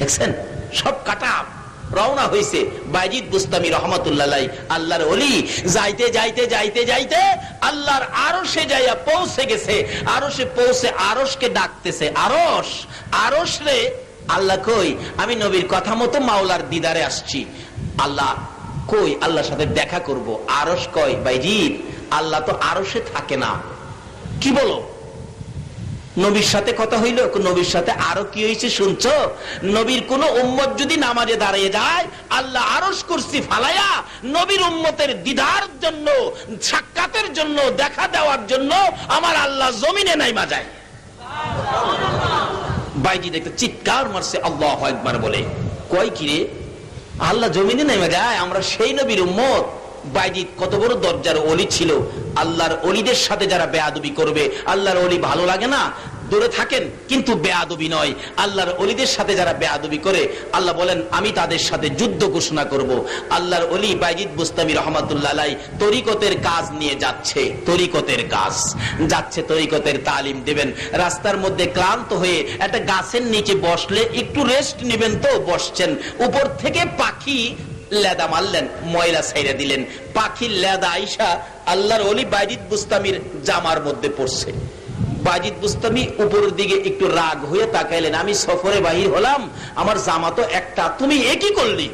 দেখছেন সব কাটা রওনা হয়েছে। বায়জিদ বুস্তামি রহমাতুল্লাহ আলাইহি আল্লাহর ওলি যাইতে যাইতে যাইতে যাইতে আল্লাহর আরশে যাইয়া পৌঁছে গেছে। আরশে পৌঁছে আরশকে ডাকতেছে, আরশ আরশ রে আল্লাহ কই? আমি নবীর কথা মতো মাওলার দিদারে আসছি। আল্লাহ কই? আল্লাহর সাথে দেখা করব। আরশ কয় বায়জিদ আল্লাহ তো আরশে থাকে না। কি বলো? নবীর সাথে কথা হইল। নবীর সাথে আরো কি হয়েছে শুনছো? নবীর কোন উম্মত যদি নামাজে দাঁড়িয়ে যায়, আল্লাহ আরশ কুরসি ফালায়া নবীর উম্মতের দিদার জন্য, সাক্ষাতের জন্য, দেখা দেওয়ার জন্য আমার আল্লাহ জমিনে নাইমা যায়। বাইজিদ একটা চিৎকার মারছে আল্লাহু আকবার বলে। কয় কি রে, আল্লাহ জমিনে নাইমা যায়? আমরা সেই নবীর উম্মত। বাইজিদ কত বড় দরজার ওলি ছিল। আল্লাহর ওলিদের সাথে যারা বেয়াদবি করবে, আল্লাহর ওলি ভালো লাগে না, দূরে থাকেন, কিন্তু বেয়াদবি নয়। আল্লাহর ওলিদের সাথে যারা বেয়াদবি করে আল্লাহ বলেন আমি তাদের সাথে যুদ্ধ ঘোষণা করব। আল্লাহর ওলি বাইজিদ বুস্তামি রহমাতুল্লাহ আলাইহি তরিকতের কাজ নিয়ে যাচ্ছে, তরিকতের কাজ যাচ্ছে, তরিকতের তালিম দেবেন। রাস্তার মধ্যে ক্লান্ত হয়ে একটা গাছের নিচে বসলে একটু রেস্ট নেবেন, তো বসছেন। উপর থেকে পাখি লেদা মারলেন, ময়লা ছাইরা দিলেন। পাখির লেদা আইসা আল্লাহর ওলি বাইজিদ বুস্তামির জামার মধ্যে পড়ছে। বাইজিদ বুস্তামি উপরের দিকে একটু রাগ হয়ে তাকাইলেন, আমি সফরে বাহির হলাম, আমার জামা তো একটা, তুমি একই করলি।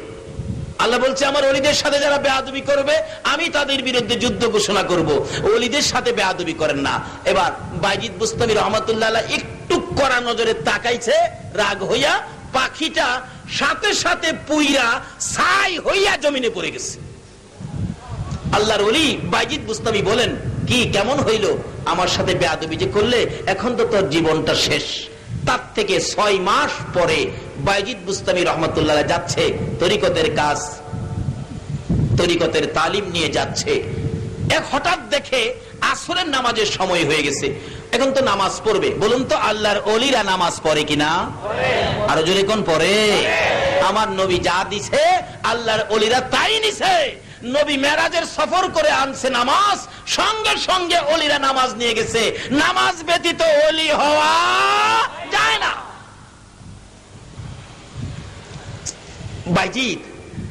আল্লাহ বলছে আমার ওলিদের সাথে যারা বেয়াদবি করবে আমি তাদের বিরুদ্ধে যুদ্ধ ঘোষণা করব। ওলিদের সাথে বেয়াদবি করেন না। এবার বাইজিদ বুস্তামি রহমাতুল্লাহ আলাইহি একটু কড়া নজরে তাকাইছে রাগ হইয়া, পাখিটা সাথে সাথে পুইরা ছাই হইয়া জমিনে পড়ে গেছে। আল্লাহর ওলি বাইজিদ বুস্তামি বলেন, কি কেমন হইল? আমার সাথে বেয়াদবি যে করলে, এখন তো তোর জীবনটা শেষ। তার থেকে 6 মাস পরে বাইজিদ বুস্তামি রহমাতুল্লাহ আলাইহি যাচ্ছে তরিকতের কাজ, তরিকতের তালিম নিয়ে যাচ্ছে। এক হঠাৎ দেখে আসরের নামাজের সময় হয়ে গেছে। এখন তো নামাজ পড়বে। বলুন তো আল্লাহর ওলিরা নামাজ পড়ে কিনা? আরো জোরে কোন পড়ে? আমার নবী যা দিছে আল্লাহর ওলিরা তাই নিছে। নবী মেরাজের সফর করে আনছে নামাজ, সঙ্গে সঙ্গে ওলিরা নামাজ নিয়ে গেছে। নামাজ ব্যতীত ওলি হওয়া যায় না। বাইজিদ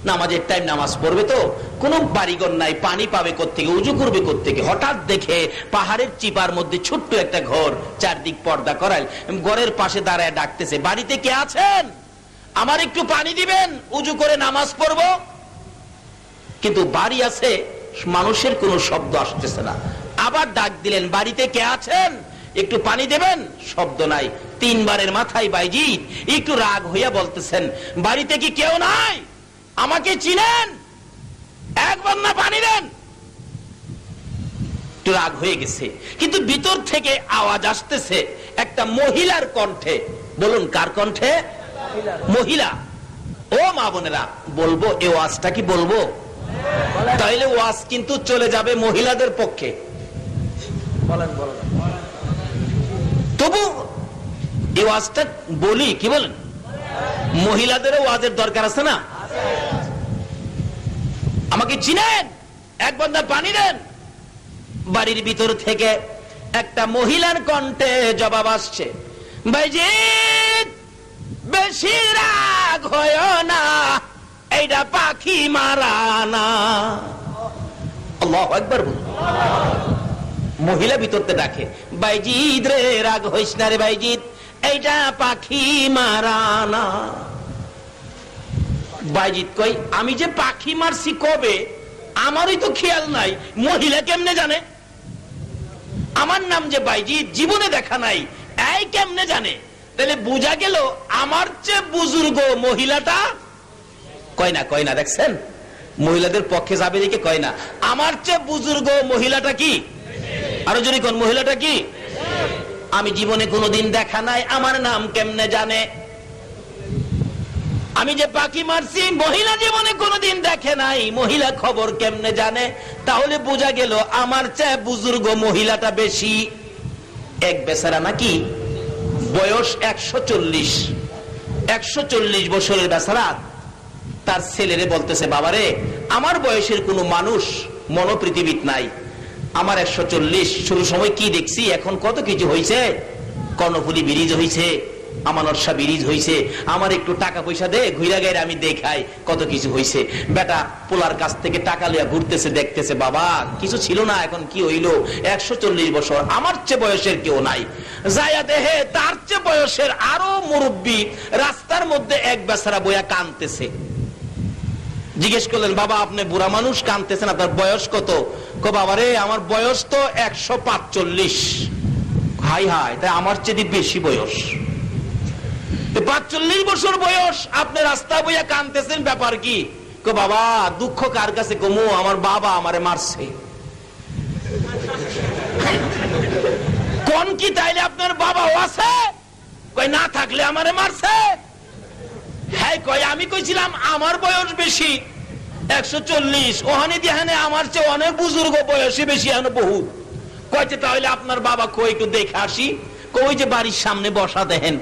নামাজের টাইম নামাজ পড়বে, তো কোনো বাড়িঘর নাই, পানি পাবে কোত্থেকে, উজু করবে কোত্থেকে? হঠাৎ দেখে পাহাড়ের চিপার মধ্যে ছোট্ট একটা ঘর, চারদিক পর্দা করাল। ঘরের পাশে দাঁড়ায় ডাকতেছে, বাড়িতে কে আছেন? আমার একটু পানি দিবেন, উজু করে নামাজ পড়বো। কিন্তু বাড়ি আছে, মানুষের কোনো শব্দ আসতেছে না। আবার ডাক দিলেন, বাড়িতে কে আছেন? একটু পানি দেবেন, শব্দ নাই। 3 বারের মাথায় বাইজিদ একটু রাগ হইয়া বলতেছেন, বাড়িতে কি কেউ নাই? আমাকে চিনেন? একবার না পানি দেন। একটু রাগ হয়ে গেছে, কিন্তু ভিতর থেকে আওয়াজ আসতেছে একটা মহিলার কণ্ঠে। বলুন কার কণ্ঠে? মহিলা। ও মা বোনেরা, বলবো এই ওয়াজটা কি বলবো? তাইলে ওয়াজ কিন্তু চলে যাবে মহিলাদের পক্ষে। তবু এই ওয়াজটা বলি, কি বলেন? মহিলাদেরও ওয়াজের দরকার আছে না? আমাকে চিনেন? এক বন্দা পানি দেন। বাড়ির ভিতর থেকে একটা মহিলার কণ্ঠে জবাব আসছে, বাইজিদ বেশি রাগ হয় না, এইটা পাখি মারা না। আল্লাহু আকবার বলুন। মহিলা ভিতরতে ডাকে, বাইজিদ রে রাগ হইস না রে বাইজিদ, এইটা পাখি মারা না। বাইজিদ কই, আমি যে পাখি মারছি কবে আমারই তো খেয়াল নাই। মহিলা কেমনে জানে? আমার নাম যে বাইজিদ, জীবনে দেখা নাই, এই কেমনে জানে? তাহলে বোঝা গেল আমার চেয়ে বুজুর্গ মহিলাটা। কয় না, কয় না, দেখছেন মহিলাদের পক্ষে যাবে দিকে কয় না। আমার চেয়ে বুজুর্গ মহিলাটা কি? আরো জোরে কোন মহিলাটা কি? আমি জীবনে কোনোদিন দেখা নাই, আমার নাম কেমনে জানে? আমি যে পাখি মারছি মহিলা জীবনে কোনোদিন দেখে নাই, মহিলা খবর কেমনে জানে? তাহলে বোঝা গেল আমার চেয়ে বুজুর্গ মহিলাটা বেশি। এক বেচারা নাকি বয়স 140 বছরের বেচারা তার ছেলেরে বলতেছে, বাবারে আমার বয়সের কোনো মানুষ মনোপৃথিবীত নাই, আমার 140, শুরু সময় কি দেখছি, এখন কত কিছু হয়েছে, কর্ণফুলী ব্রিজ হয়েছে, আমানত শাহ ব্রিজ হইছে, আমার একটু টাকা পয়সা দে, ঘুরা গাইরে আমি দেখাই কত কিছু হইছে। বেটা পোলার কাছ থেকে টাকা লিয়া ঘুরতেছে, দেখতেছে বাবা কিছু ছিল না, এখন কি হইলো, 140 বছর, আমার চেয়ে বয়সের কেউ নাই। যায়া দেহে তার চেয়ে বয়সের আরো মুরব্বী রাস্তার মধ্যে এক বেচারা বইয়া কানতেছে। জিজ্ঞেস করলেন, বাবা আপনি বুড়া মানুষ কানতেছেন, আপনার বয়স কত? কো বাবা রে আমার বয়স তো 145। হাই হাই, তাই আমার চেয়ে বেশি বয়স, 45 বছর বয়স, আপনি রাস্তা বইয়া কানতেছেন, ব্যাপার কি? কো বাবা দুঃখ কার কাছে কমু, আমার বাবা আমারে মারছে। কোন কি তাইলে আপনার বাবাও আছে? কই না থাকলে আমারে মারছে। হ্যাঁ কয় আমি কইছিলাম আমার বয়স বেশি 140, ওখানে দিহানে আমার চেয়ে অনেক বুজুর্গ বয়সে বেশি, এখন বহুত। কইতে তাহলে আপনার বাবা কই একটু দেখে আসি। কই যে বাড়ির সামনে বসা দেখেন,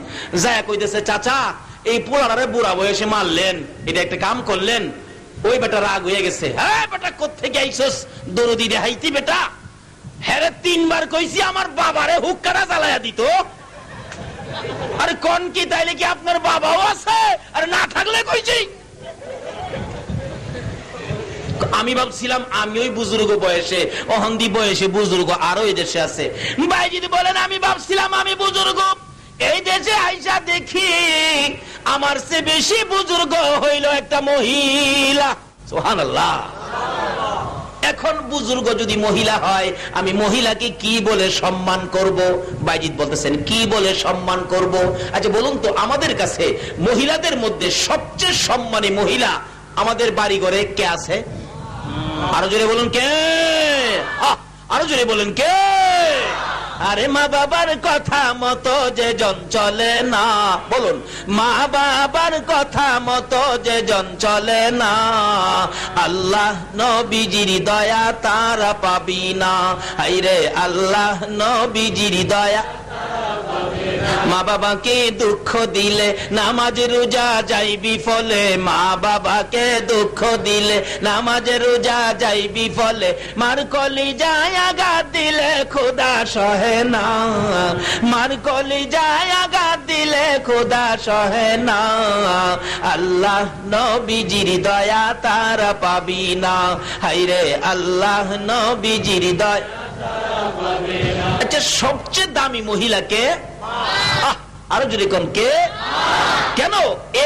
যায় কইতেছে চাচা এই পোলারে বুড়া বয়সে মারলেন, এটা একটা কাম করলেন। ওই বেটা রাগ হয়ে গেছে, হ্যাঁ বেটা কোত্থেকে আইছস দরদি দেখাইতি বেটা, হ্যাঁ 3 বার কইছি আমার বাবারে হুক্কারা জ্বালায়া দিত। আরে কোন কি তাইলে কি আপনার বাবাও আছে? আরে না থাকলে কইছি। আমি ভাবছিলাম আমি ওই বুজুর্গ বয়সে, অহন্দি বয়সে বুজুর্গ আরো এই দেশে আছে। ভাই যদি বলেন আমি ভাবছিলাম আমি বুজুর্গ, এই দেশে আইসা দেখি আমার চেয়ে বেশি বুজুর্গ হইল একটা মহিলা। সুবহানাল্লাহ। এখন বুজুর্গ যদি মহিলা হয়, আমি মহিলাকে কি বলে সম্মান করব? বাইজিদ বলতেছেন কি বলে সম্মান করব? আচ্ছা বলুন তো, আমাদের কাছে মহিলাদের মধ্যে সবচেয়ে সম্মানী মহিলা আমাদের বাড়ি ঘরে কে আছে? আরো জোরে বলুন কে? আরো জোরে বলুন কে? আরে মা বাবার কথা মতো যে জন চলে না, বলুন মা বাবার কথা মতো যে জন চলে না, আল্লাহ নবীজির দয়া তারা পাবি না। হাইরে আল্লাহ নবীজির দয়া। মা বাবাকে দুঃখ দিলে নামাজ রোজা যাইবি ফলে, মা বাবাকে দুঃখ দিলে নামাজ রোজা যাইবি ফলে, মার কলিজায় আঘাত দিলে খোদা সহে না, মার কলিজায় আঘাত দিলে খোদা সহে না, আল্লাহ নবীজির দয়া তারা পাবি না। হাইরে আল্লাহ নবীজির দয়া। আচ্ছা সবচেয়ে দামি মহিলাকে? আরো যদি কোন কে? কেন?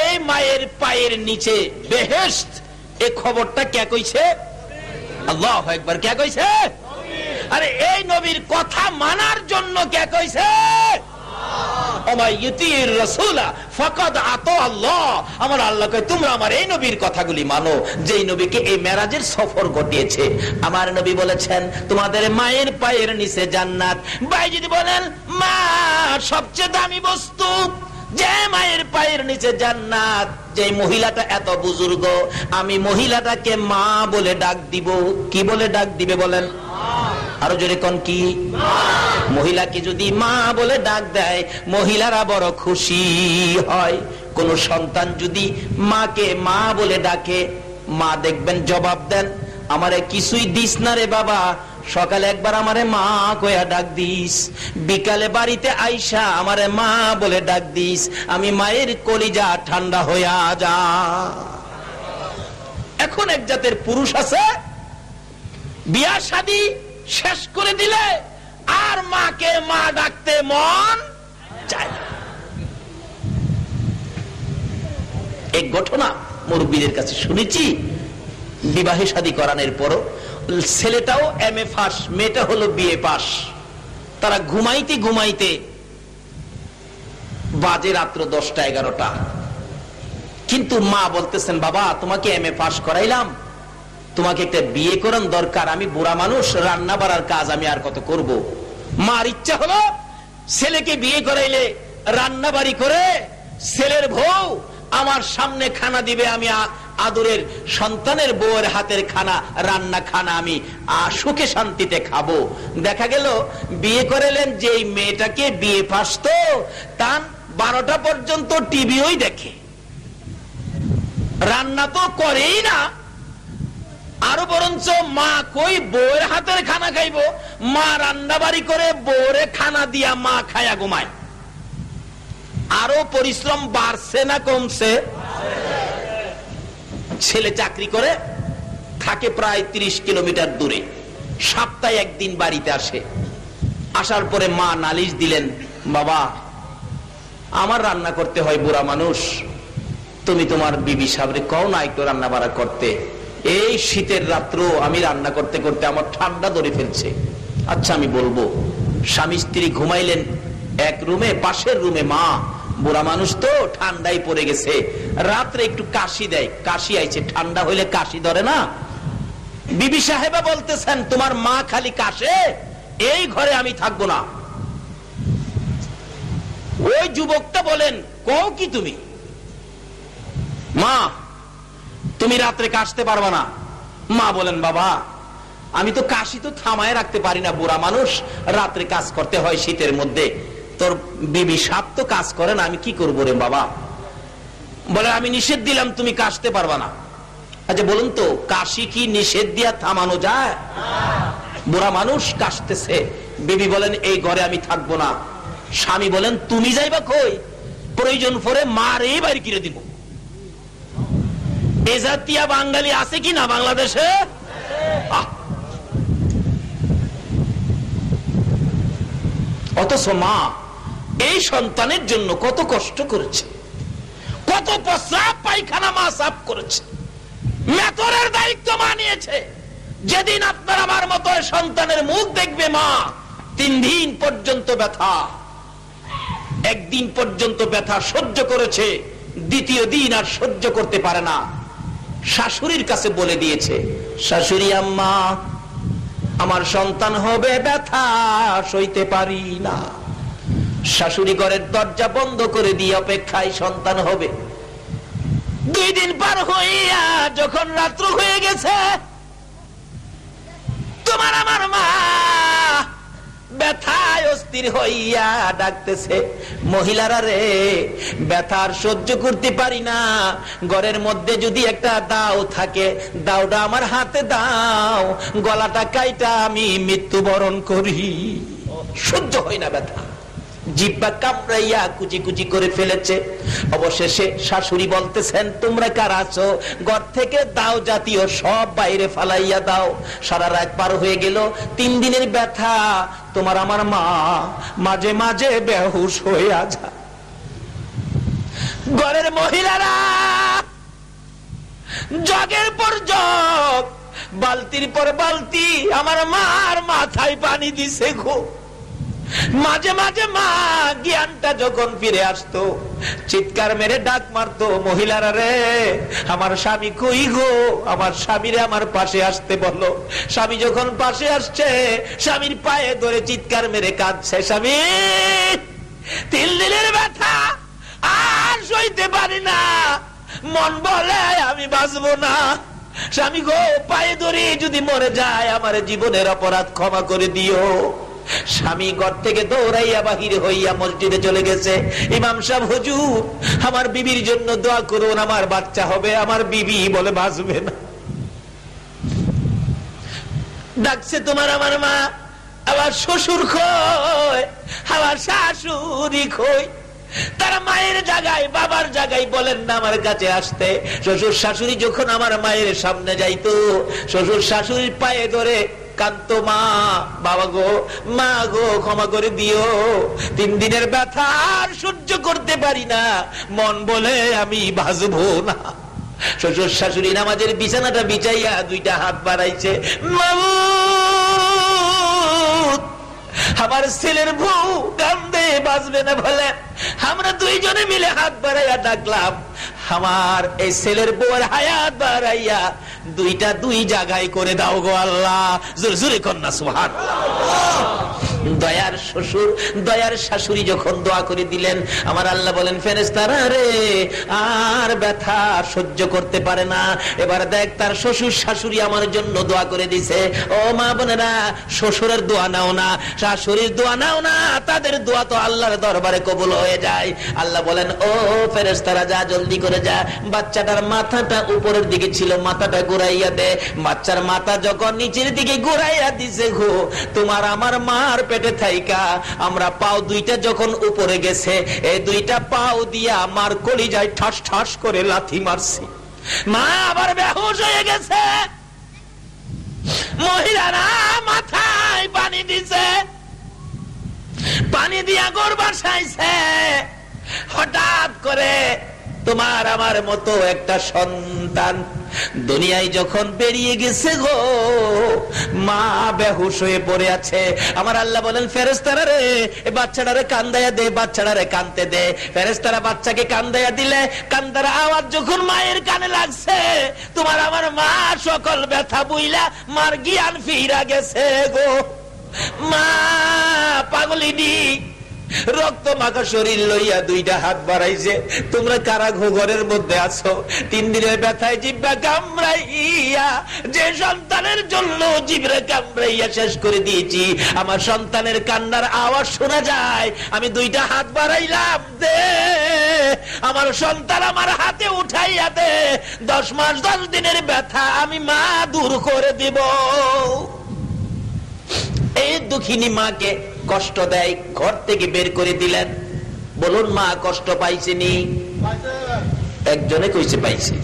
এই মায়ের পায়ের নিচে বেহেশত, এই খবরটা কে কইছে? আল্লাহু আকবার। কে কইছে? আরে এই নবীর কথা মানার জন্য কে কইছে? আমার আল্লাহ কয় তোমরা আমার এই নবীর কথাগুলি মানো, যেই নবীকে এই মেরাজের সফর ঘটিয়েছে। আমার নবী বলেছেন তোমাদের মায়ের পায়ের নিচে জান্নাত। ভাই যদি বলেন মা সবচেয়ে দামি বস্তু, যে মায়ের পায়ের নিচে জান্নাত, যে মহিলাটা এত বুজুর্গ, আমি মহিলাটাকে মা বলে ডাক দিব। কি বলে ডাক দিবে বলেন? আরো জোরে কোন কি? মহিলাকে যদি মা বলে ডাক দেয় মহিলারা বড় খুশি হয়। কোন সন্তান যদি মাকে মা বলে ডাকে, মা দেখবেন জবাব দেন আমারে কিছুই দিস না রে বাবা, সকালে একবার আমারে মা কইয়া ডাক দিস, বিকালে বাড়িতে আইসা আমারে মা বলে ডাক দিস, আমি মায়ের কলিজা ঠান্ডা হইয়া যা। এখন এক জাতের পুরুষ আছে বিয়া শাদী শেষ করে দিলে আর মাকে মা ডাকতে মন চায় না। এক ঘটনা মুরব্বীদের কাছে শুনেছি, বিবাহে শাদী করানোর পরও ছেলেটাও MA পাস, মেয়েটা হলো BA পাস। তারা ঘুমাইতে ঘুমাইতে বাজে রাত্র 10টা 11টা, কিন্তু মা বলতেছেন বাবা তোমাকে MA পাস করাইলাম, তোমাকে একটা বিয়ে করার দরকার, আমি বুড়া মানুষ, রান্না বাড়ার কাজ আমি আর কত করব। মার ইচ্ছা হলো ছেলেকে বিয়ে করাইলে রান্না বাড়ি করে ছেলের বউ আমার সামনে খানা দিবে, আমি আদরের সন্তানের বউয়ের হাতের খানা, রান্না খানা আমি সুখে শান্তিতে খাবো। দেখা গেল বিয়ে করাইলেন যেই মেয়েটাকে বিয়ে পাস, তো তার 12টা পর্যন্ত টিভিওই দেখে, রান্না তো করেই না। আরো বরঞ্চ মা কই বউয়ের হাতের খানা খাইবো, মা রান্না বাড়ি করে বউরে খানা দিয়া মা খায়া ঘুমায়। আরো পরিশ্রম বাড়ছে না কমছে? ছেলে চাকরি করে, থাকে প্রায় 30 কিলোমিটার দূরে, সপ্তাহে একদিন বাড়িতে আসে। আসার পরে মা নালিশ দিলেন, বাবা আমার রান্না করতে হয়, বুড়া মানুষ, তুমি তোমার বিবি সাহেবরে কও না একটু রান্না বাড়া করতে, এই শীতের রাত্র আমি রান্না করতে করতে আমার ঠান্ডা ধরে ফেলছে। আচ্ছা আমি বলবো। স্বামী স্ত্রী ঘুমাইলেন এক রুমে, পাশের রুমে মা, বুড়া মানুষ তো ঠান্ডায় পড়ে গেছে, রাত্রে একটু কাশি দেয়, কাশি আইছে, ঠান্ডা হইলে কাশি ধরে না। বিবি সাহেবা বলতেছেন, তোমার মা খালি কাশে, এই ঘরে আমি থাকবো না। ওই যুবকটা বলেন, কও কি তুমি? মা তুমি রাত্রে কাশতে পারবা না? মা বলেন, বাবা আমি তো কাশি তো থামায় রাখতে পারি না, বুড়া মানুষ, রাত্রে কাজ করতে হয় শীতের মধ্যে, তোর বিবি সাপ তো কাজ করে না, আমি কি করবো রে বাবা? বলে, আমি নিষেধ দিলাম তুমি কাশতে পারবা না। আচ্ছা বলুন তো, কাশি কি নিষেধ দিয়া থামানো যায়? বুড়া মানুষ কাশতেছে, বিবি বলেন এই ঘরে আমি থাকবো না। স্বামী বলেন, তুমি যাইবা কই? প্রয়োজন পরে মারে বাইরে কিনে দিব। এ জাতীয় বাঙালি আছে কি না বাংলাদেশে? অথচ মা এই সন্তানের জন্য কত কষ্ট করেছে, কত প্রস্রাব পায়খানা মা সাফ করেছে, মেথরের দায়িত্ব মা নিয়েছে। যেদিন আপনার আমার মতো সন্তানের মুখ দেখবে মা, 3 দিন পর্যন্ত ব্যথা, একদিন পর্যন্ত ব্যথা সহ্য করেছে, দ্বিতীয় দিন আর সহ্য করতে পারে না। শাশুড়ির কাছে বলে দিয়েছে, শাশুড়ি আম্মা আমার সন্তান হবে, ব্যথা সইতে পারি না। শাশুড়ি ঘরের দরজা বন্ধ করে দিয়ে অপেক্ষায় সন্তান হবে। 2 দিন পার হইয়া যখন রাত্র হয়ে গেছে, তোমার আমার মা ব্যথায় অস্থির হইয়া ডাকতেছে, মহিলারা রে ব্যথার সহ্য করতে পারি না, ঘরের মধ্যে যদি একটা দাও থাকে, দাওটা আমার হাতে দাও, গলাটা কাইটা আমি মৃত্যুবরণ করি। সহ্য হয় না ব্যথা, জিহ্বা কামড়াইয়া কুচি কুচি করে ফেলেছে। অবশেষে শাশুড়ি বলতেছেন, তোমরা কারা আছো? ঘর থেকে দাও জাতীয় সব বাইরে ফালাইয়া দাও। সারা রাত পার হয়ে গেল, 3 দিনের ব্যথা, তোমার আমার মা মাঝে মাঝে বেহুশ হইয়া যায়। ঘরের মহিলারা জগের পর জগ, বালতির পর বালতি আমার মার মাথায় পানি দিছে গো। মাঝে মাঝে মা জ্ঞানটা যখন ফিরে আসতো, চিৎকার মেরে ডাক মারতো, মহিলারা রে আমার স্বামী কই গো, আমার স্বামীরে আমার পাশে আসতে বলো। স্বামী যখন পাশে আসছে, স্বামীর পায়ে ধরে চিৎকার মেরে কাঁদছে, স্বামী 3 দিনের ব্যথা আর সইতে পারি না, মন বলে আমি বাঁচবো না। স্বামী গো পায়ে ধরে যদি মরে যায়, আমার জীবনের অপরাধ ক্ষমা করে দিও। স্বামী ঘর থেকে দৌড়াইয়া বাহির হইয়া মসজিদে চলে গেছে। ইমাম সাহেব, হুজুর আমার বিবির জন্য দোয়া করুন, আমার বাচ্চা হবে। আমার বিবি বলে বাঁচবে না। ডাকছে তোমার আমার মা, আবার শ্বশুর কই, আবার শাশুড়ি কই। তারা মায়ের জায়গায় বাবার জায়গায় বলেন না আমার কাছে আসতে। শ্বশুর শাশুড়ি যখন আমার মায়ের সামনে যাইতো, শ্বশুর শাশুড়ির পায়ে ধরে কান্ত, মা বাবা গো, মা গো ক্ষমা করে দিও, 3 দিনের ব্যথা আর সহ্য করতে পারি না, মন বলে আমি বাঁচবো না। শ্বশুর শাশুড়ি নামাজের বিছানাটা বিছাইয়া 2টা হাত বাড়াইছে, মাবুদ আমার ছেলের বউ কান্দে, বাঁচবে না বলে আমরা 2 জনে মিলে হাত বাড়াইয়া ডাকলাম, আমার এই ছেলের বউয়ের হায়াত বাড়াইয়া 2টা 2 জায়গায় করে দাও গো আল্লাহ। জোরে জোরে কন্যা সুবহানাল্লাহ। দয়ার শ্বশুর দয়ার শাশুড়ি যখন দোয়া করে দিলেন, আমার আল্লাহ বলেন, ফেরেশতারা রে আর ব্যথা সহ্য করতে পারে না। এবার দেখ তার শ্বশুর শাশুড়ি আমার জন্য দোয়া করে দিছে। ও মা বোনেরা, শ্বশুরের দোয়া নাও না, শাশুড়ির দোয়া নাও না, তাদের দোয়া তো আল্লাহর দরবারে কবুল হয়ে যায়। আল্লাহ বলেন, ও ফেরেশতারা যা, জলদি করে যা, বাচ্চাটার মাথাটা উপরের দিকে ছিল, মাথাটা ঘুরাইয়া দে। বাচ্চার মাথা যখন নিচের দিকে ঘুরাইয়া দিছে গো, তোমার আমার মার পেটে পেটে থাইকা আমরা পাও দুইটা যখন উপরে গেছে, এই দুইটা পাও দিয়া আমার কলিজায় ঠাস ঠাস করে লাথি মারছি। মা আবার বেহুশ হয়ে গেছে। মহিলারা মাথায় পানি দিছে, পানি দিয়া গোর বাসাইছে। হঠাৎ করে তোমার আমার মতো একটা সন্তান দুনিয়ায় যখন বেরিয়ে গেছে গো, মা বেহুশ হয়ে পড়ে আছে। আমার আল্লাহ বলেন, ফেরেশতারা রে বাচ্চাটারে কান্দাইয়া দে, বাচ্চাটারে কানতে দে। ফেরেশতারা বাচ্চাকে কান্দাইয়া দিলে কান্দার আওয়াজ যখন মায়ের কানে লাগছে, তোমার আমার মা সকল ব্যথা বুইলা মার জ্ঞান ফিরা গেছে গো। মা পাগলিনী রক্ত মাখা শরীর লইয়া দুইটা হাত বাড়াইছে। তোমরা কারা ঘরের মধ্যে আছো? 3 দিনের ব্যথায় জিব্বা কামড়াইয়া যে সন্তানের জন্য জিব্বা কামড়াইয়া শেষ করে দিয়েছি, আমার সন্তানের কান্নার আওয়াজ শোনা যায়, আমি দুইটা হাত বাড়াইলাম, দে আমার সন্তান আমার হাতে উঠাইয়া দে। 10 মাস 10 দিনের ব্যথা আমি মা দূর করে দিব। এই দুঃখিনী মাকে কষ্ট দেয়, ঘর থেকে বের করে দিলেন। বলুন, মা কষ্ট পাইছেনি? একজনে কইছে পাইছে।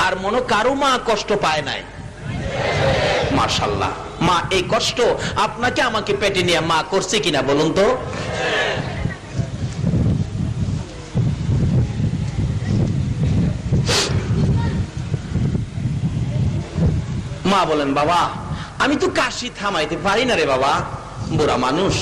আর মনে কারো মা কষ্ট পায় নাই? মাশাআল্লাহ। মা এই কষ্ট আপনাকে আমাকে পেটে নিয়ে মা করছে কিনা বলুন তো? মা বলেন, বাবা আমি তো কাশি থামাইতে পারি না রে বাবা, বুড়া মানুষ।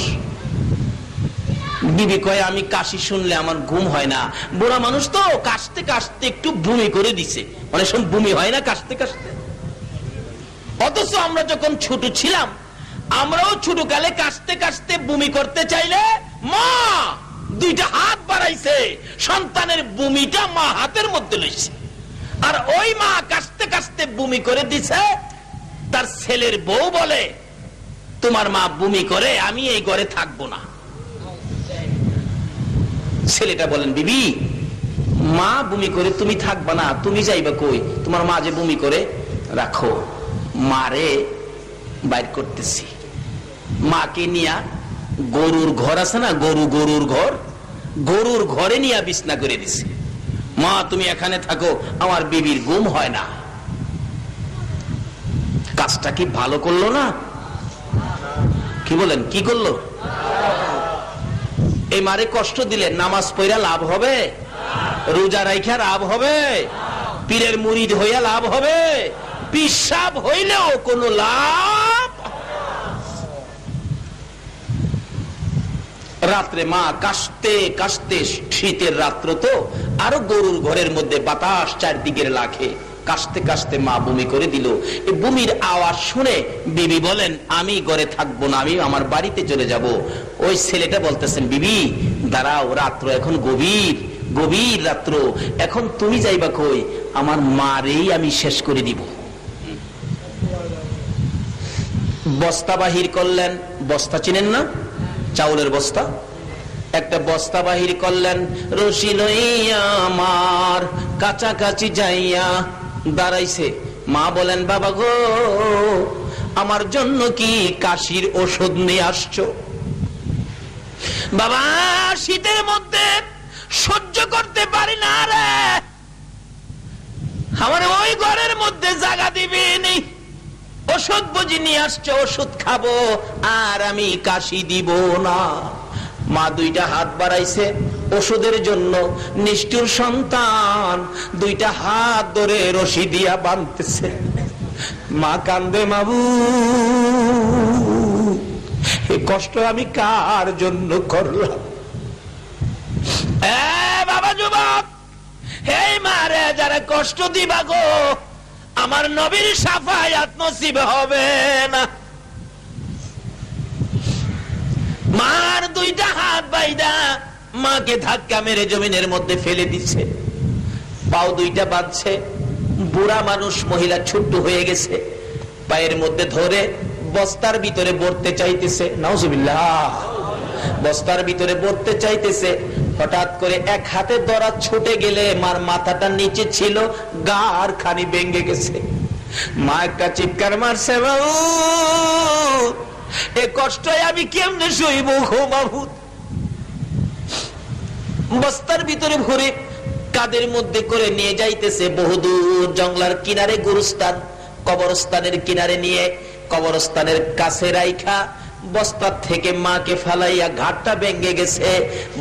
বিবি কয়, আমি কাশি শুনলে আমার ঘুম হয় না। বুড়া মানুষ তো কাশতে কাশতে একটু বমি করে দিছে, অনেক সময় বমি হয় না কাশতে কাশতে। অথচ আমরা যখন ছোট ছিলাম, আমরাও ছোট কালে কাশতে কাশতে বমি করতে চাইলে মা দুইটা হাত বাড়াইছে, সন্তানের বমিটা মা হাতের মধ্যে লইছে। আর ওই মা কাশতে কাশতে বমি করে দিছে, তার ছেলের বউ বলে, তোমার মা বমি করে, আমি এই ঘরে থাকবো না। ছেলেটা বলেন, বিবি মা বমি করে তুমি থাকবা না, তুমি যাইবা কই? তোমার মা যে বমি করে, রাখো, মারে বাইর করতেছি। মাকে নিয়া গরুর ঘর আছে না, গরুর ঘরে নিয়ে বিছনা করে দিছে। মা তুমি এখানে থাকো, আমার বিবির ঘুম হয় না। কাজটা কি ভালো করলো না? কি বলেন, কি করলো? এই মারে কষ্ট দিলে নামাজ পড়া লাভ হবে? রোজা রাইখা লাভ হবে? পীরের মুরিদ হইয়া লাভ হবে? পিসাব হইলেও কোনো লাভ? রাত্রে মা কাশতে কাশতে, শীতের রাত্র তো, আরো গরুর ঘরের মধ্যে বাতাস চারদিকের লাখে, কাশতে কাশতে মা বমি করে দিল। এই বমির আওয়াজ শুনে বিবি বলেন, আমি ঘরে থাকবো না, আমি আমার বাড়িতে চলে যাব। ওই ছেলেটা বলতেছেন, বিবি দাঁড়াও, রাত্র এখন গভীর রাত্র, এখন তুমি যাইবা কই? আমার মারেই আমি শেষ করে দিব। বস্তা বাহির করলেন, বস্তা চিনেন না, চাউলের বস্তা, একটা বস্তা বাহির করলেন। রশি লইয়া আমার কাছাকাছি যাইয়া দাঁড়াইছে। মা বলেন, বাবা গো আমার জন্য কি কাশির ওষুধ নিয়ে আসছো? বাবা শীতের মধ্যে সহ্য করতে পারি না রে, আমার ওই ঘরের মধ্যে জায়গা দিবেনি। ওষুধ বুঝি নিয়ে আসছো, ওষুধ খাবো, আর আমি কাশি দিব না। মা দুইটা হাত বাড়াইছে ওষুধের জন্য। নিষ্ঠুর সন্তান দুইটা হাত ধরে রশি দিয়া বাঁধতেছে। মা কান্দে, মাবু এই কষ্ট আমি কার জন্য করলাম? বাবা যুবক, এই মারে যারা কষ্ট দিবা গো, আমার নবীর শাফায়াত নসিব হবে না। মার দুইটা হাত বাইদা মাকে ধাক্কা মেরে জমিনের মধ্যে ফেলে দিচ্ছে, পাও দুইটা বাঁধছে। বুড়া মানুষ, মহিলা ছোট্ট হয়ে গেছে, পায়ের মধ্যে ধরে বস্তার ভিতরে ভরতে চাইতেছে। নাউজুবিল্লাহ, বস্তার ভিতরে ভরতে চাইতেছে। হঠাৎ করে এক হাতে ধরা ছুটে গেলে মার মাথাটা নিচে ছিল, গার খানি ভেঙে গেছে। মা একটা চিৎকার মারছে, বাবু এ কষ্ট আমি কেমনে সইব গো মাবুদ। বস্তার ভিতরে ভরে কাদের মধ্যে করে নিয়ে যাইতেছে বহুদূর জঙ্গলার কিনারে, গুরুস্থান কবরস্থানের কিনারে নিয়ে কবরস্থানের কাছে রাইখা বস্তার থেকে মাকে ফালাইয়া ঘাটটা ভেঙে গেছে।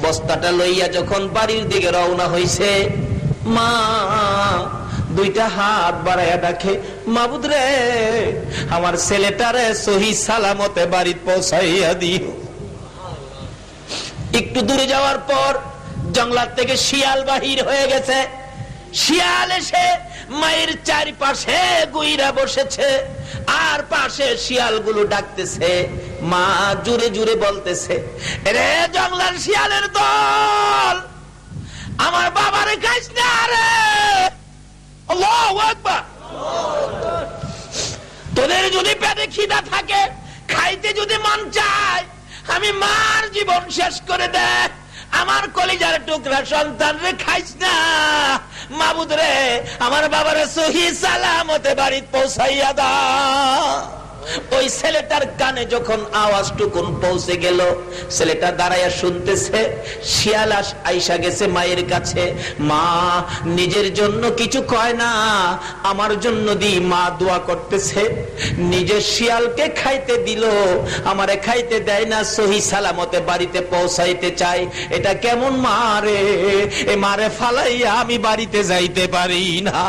বস্তাটা লইয়া যখন বাড়ির দিকে রওনা হইছে, মা দুইটা হাত বাড়াইয়া ডাকে, মাবুদ রে আমার ছেলেটারে সহি সালামতে বাড়ি পৌঁছাইয়া দিও। একটু দূরে যাওয়ার পর জঙ্গলার থেকে শিয়াল বাহির হয়ে গেছে। শিয়াল এসে মায়ের চারিপাশে গুইরা বসেছে, আর পাশে শিয়ালগুলো ডাকতেছে, মা জুড়ে জুড়ে বলতেছে, রে জঙ্গলার শিয়ালের দল, আমার বাবারে খাইস না রে। আল্লাহু আকবার। তোদের যদি পেটে খিদা থাকে, খাইতে যদি মন চায়, আমি মার জীবন শেষ করে দে, আমার কলিজার টুকরা সন্তান রে খাইস না। মাবুদ রে আমার বাবারে সহি সালামতে বাড়ি পৌঁছাইয়া দাও। ওই ছেলেটার কানে যখন আওয়াজটুকুন পৌঁছে গেল, ছেলেটা দাঁড়াইয়া শুনতেছে, শিয়াল আইসা গেছে মায়ের কাছে। মা নিজের জন্য কিছু কয় না, আমার জন্য দি মা দোয়া করতেছে। নিজের শিয়ালকে খাইতে দিল, আমারে খাইতে দেয় না, সহি সালামতে বাড়িতে পৌঁছাইতে চাই। এটা কেমন মা রে, এ মারে ফালাইয়া আমি বাড়িতে যাইতে পারি না।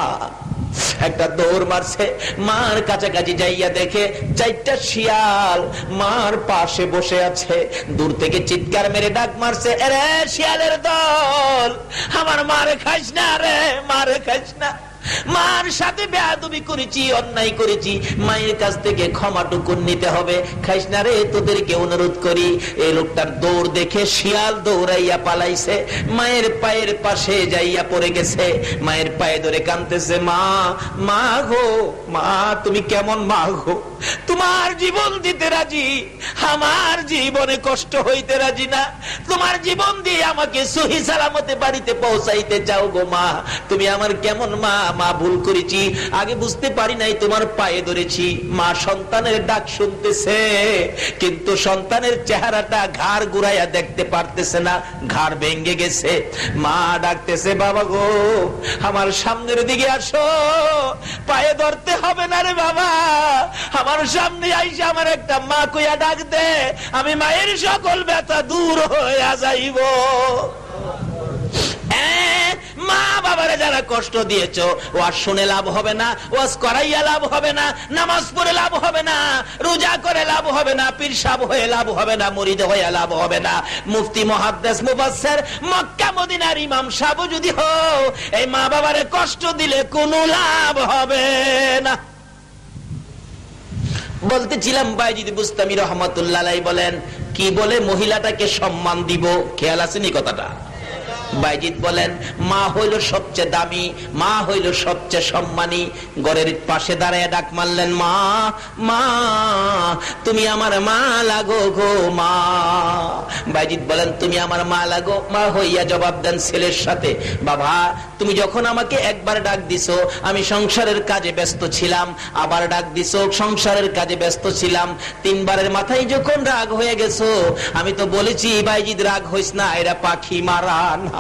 একটা দৌড় মারছে, মার কাছাকাছি যাইয়া দেখে চারটা শিয়াল মার পাশে বসে আছে। দূর থেকে চিৎকার মেরে ডাক মারছে, এরে শিয়ালের দল, আমার মারে খাইস না রে, মারে খাইস না। মার সাথে বেয়াদবি করেছি, অন্যায় করেছি, মায়ের কাছ থেকে ক্ষমাটুকু নিতে হবে, খাইস না রে, তোদেরকে অনুরোধ করি। এই লোকটার দৌড় দেখে শিয়াল দৌড়াইয়া পালাইছে, মায়ের পায়ের পাশে যাইয়া পড়ে গেছে, মায়ের পায়ে ধরে কাঁদতেছে, মা, মা গো, মা তুমি কেমন মা গো, তোমার জীবন দিতে রাজি, আমার জীবনে কষ্ট হইতে রাজি না, তোমার জীবন দিয়ে আমাকে সহি সালামতে বাড়িতে পৌঁছাইতে চাও গো মা, তুমি আমার কেমন মা। মা ভুল করেছি, আগে বুঝতে পারি নাই, তোমার পায়ে ধরেছি। মা সন্তানের ডাক শুনতেছে, কিন্তু সন্তানের চেহারাটা ঘাড় ঘুরাইয়া দেখতে পারতেছে না, ঘাড় ভেঙে গেছে। মা ডাকতেছে, বাবা গো আমার সামনের দিকে আসো, পায়ে ধরতে হবে না রে বাবা, আমার সামনে আইসা আমার একটা মা কইয়া ডাক দে, আমি মায়ের সকল ব্যথা দূর হইয়া যাইব। মা বাবারে যারা কষ্ট দিয়েছ, ওয়াজ শুনে লাভ হবে না, ওয়াজ করাইয়া লাভ হবে না, নামাজ পড়ে লাভ হবে না, রোজা করে লাভ হবে না, পীর সাহেব হয়ে লাভ হবে না, মুরিদ হয়ে লাভ হবে না, মুফতি মুহাদ্দিস মুফাসসির মক্কা মদিনার ইমাম সাহেব যদি হও, এই মা বাবারে কষ্ট দিলে কোনো লাভ হবে না। বলতেছিলাম বাইজিদ বুস্তামি রহমাতুল্লাহ আলাইহি বলেন, কি বলে মহিলাটাকে সম্মান দিব, খেয়াল আসেনি কথাটা? বাইজিদ বলেন, মা হইল সবচেয়ে দামি, মা হইল সবচেয়ে সম্মানী। ঘরের পাশে দাঁড়ায় ডাক মারলেন, মা, মা তুমি আমার মা লাগো গো মা। বাইজিদ বলেন, তুমি আমার মা লাগো? মা হইয়া জবাব দেন ছেলের সাথে, বাবা তুমি যখন আমাকে একবার ডাক দিছো, আমি সংসারের কাজে ব্যস্ত ছিলাম, আবার ডাক দিছো, সংসারের কাজে ব্যস্ত ছিলাম, তিনবারের মাথায় যখন রাগ হয়ে গেছো, আমি তো বলেছি বাইজিদ রাগ হইস না, এরা পাখি মারা না।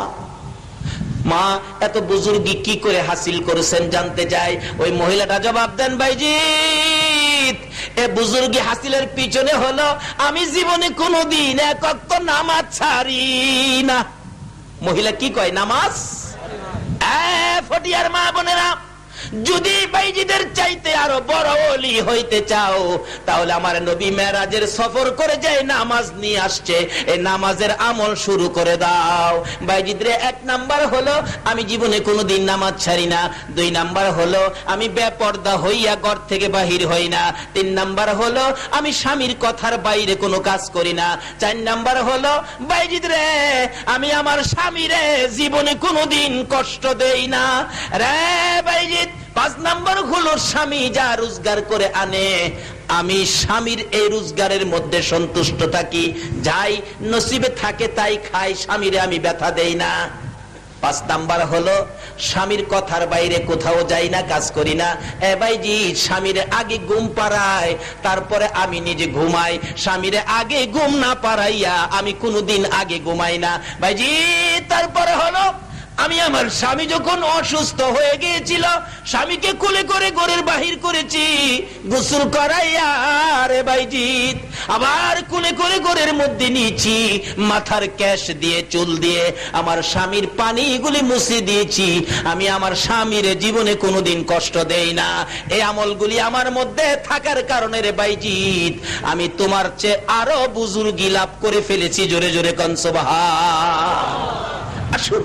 মা এত বুজুর্গি কি করে হাসিল করেছেন জানতে চাই। ওই মহিলাটা জবাব দেন, বাইজিদ এ বুজুর্গি হাসিলের পিছনে হলো আমি জীবনে কোনোদিন এক ওয়াক্ত নামাজ ছাড়ি না। মহিলা কি কয়? নামাজ। ফটিয়ার মা বোনেরা, যদি বাইজিদের চাইতে আরো বড় ওলি হইতে চাও, তাহলে আমার নবী মেরাজের সফর করে যায় নামাজ নিয়ে আসছে, এই নামাজের আমল শুরু করে দাও। বাইজিদ রে, এক নাম্বার হলো আমি জীবনে কোনোদিন নামাজ ছাড়ি না, দুই নাম্বার হলো আমি বেপর্দা হইয়া ঘর থেকে বাহির হই না, তিন নাম্বার হলো আমি স্বামীর কথার বাইরে কোনো কাজ করি না, চার নাম্বার হলো বাইজিদ রে আমি আমার স্বামীরে জীবনে কোনোদিন কষ্ট দেই না রে বাইজিদ। পাঁচ নাম্বার হলো স্বামী যা রোজগার করে আনে, আমি স্বামীর এই রোজগারের মধ্যে সন্তুষ্ট থাকি, যাই নসিবে থাকে তাই খাই, স্বামীরে আমি ব্যথা দেই না। 5 নাম্বার হলো স্বামীর কথার বাইরে কোথাও যাই না, কাজ করি না। এ ভাইজি, স্বামীর আগে ঘুম পাড়ায়, তারপরে আমি নিজে ঘুমাই। স্বামীর আগে ঘুম না পাড়াইয়া আমি কোনোদিন আগে ঘুমাই না ভাইজি। তারপরে হলো আমি আমার স্বামী যখন অসুস্থ হয়ে গিয়েছিল, স্বামীকে কোলে করে ঘরের বাহির করেছি গোসল করাইয়া রে ভাইজি। আবার কোলে করে ঘরের মধ্যে নিয়েছি, মাথার ক্যাশ দিয়ে চুল দিয়ে আমার স্বামীর পানিগুলি মুছে দিয়েছি। আমি আমার স্বামীর জীবনে কোনোদিন কষ্ট দেই না। এই আমলগুলি আমার মধ্যে থাকার কারণে রে ভাইজি আমি তোমার চেয়ে আরো বুজুর্গি লাভ করে ফেলেছি। জোরে জোরে কোন সুবহান। আসুন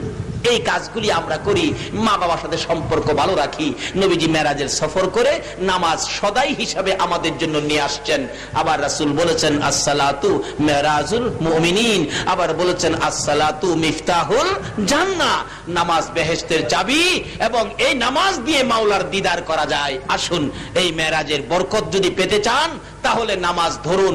এই কাজগুলি আমরা করি, মা বাবার সাথে সম্পর্ক ভালো রাখি। নবীজি মেরাজের সফর করে নামাজ সদাই হিসাবে আমাদের জন্য নিয়ে আসছেন। আবার রাসূল বলেছেন আসসালাতু মেরাজুল মুমিনিন, আবার বলেছেন আসসালাতু মিফতাহুল জান্নাহ, নামাজ বেহেশতের চাবি, এবং এই নামাজ দিয়ে মাওলার দিদার করা যায়। আসুন এই মেরাজের বরকত যদি পেতে চান তাহলে নামাজ ধরুন।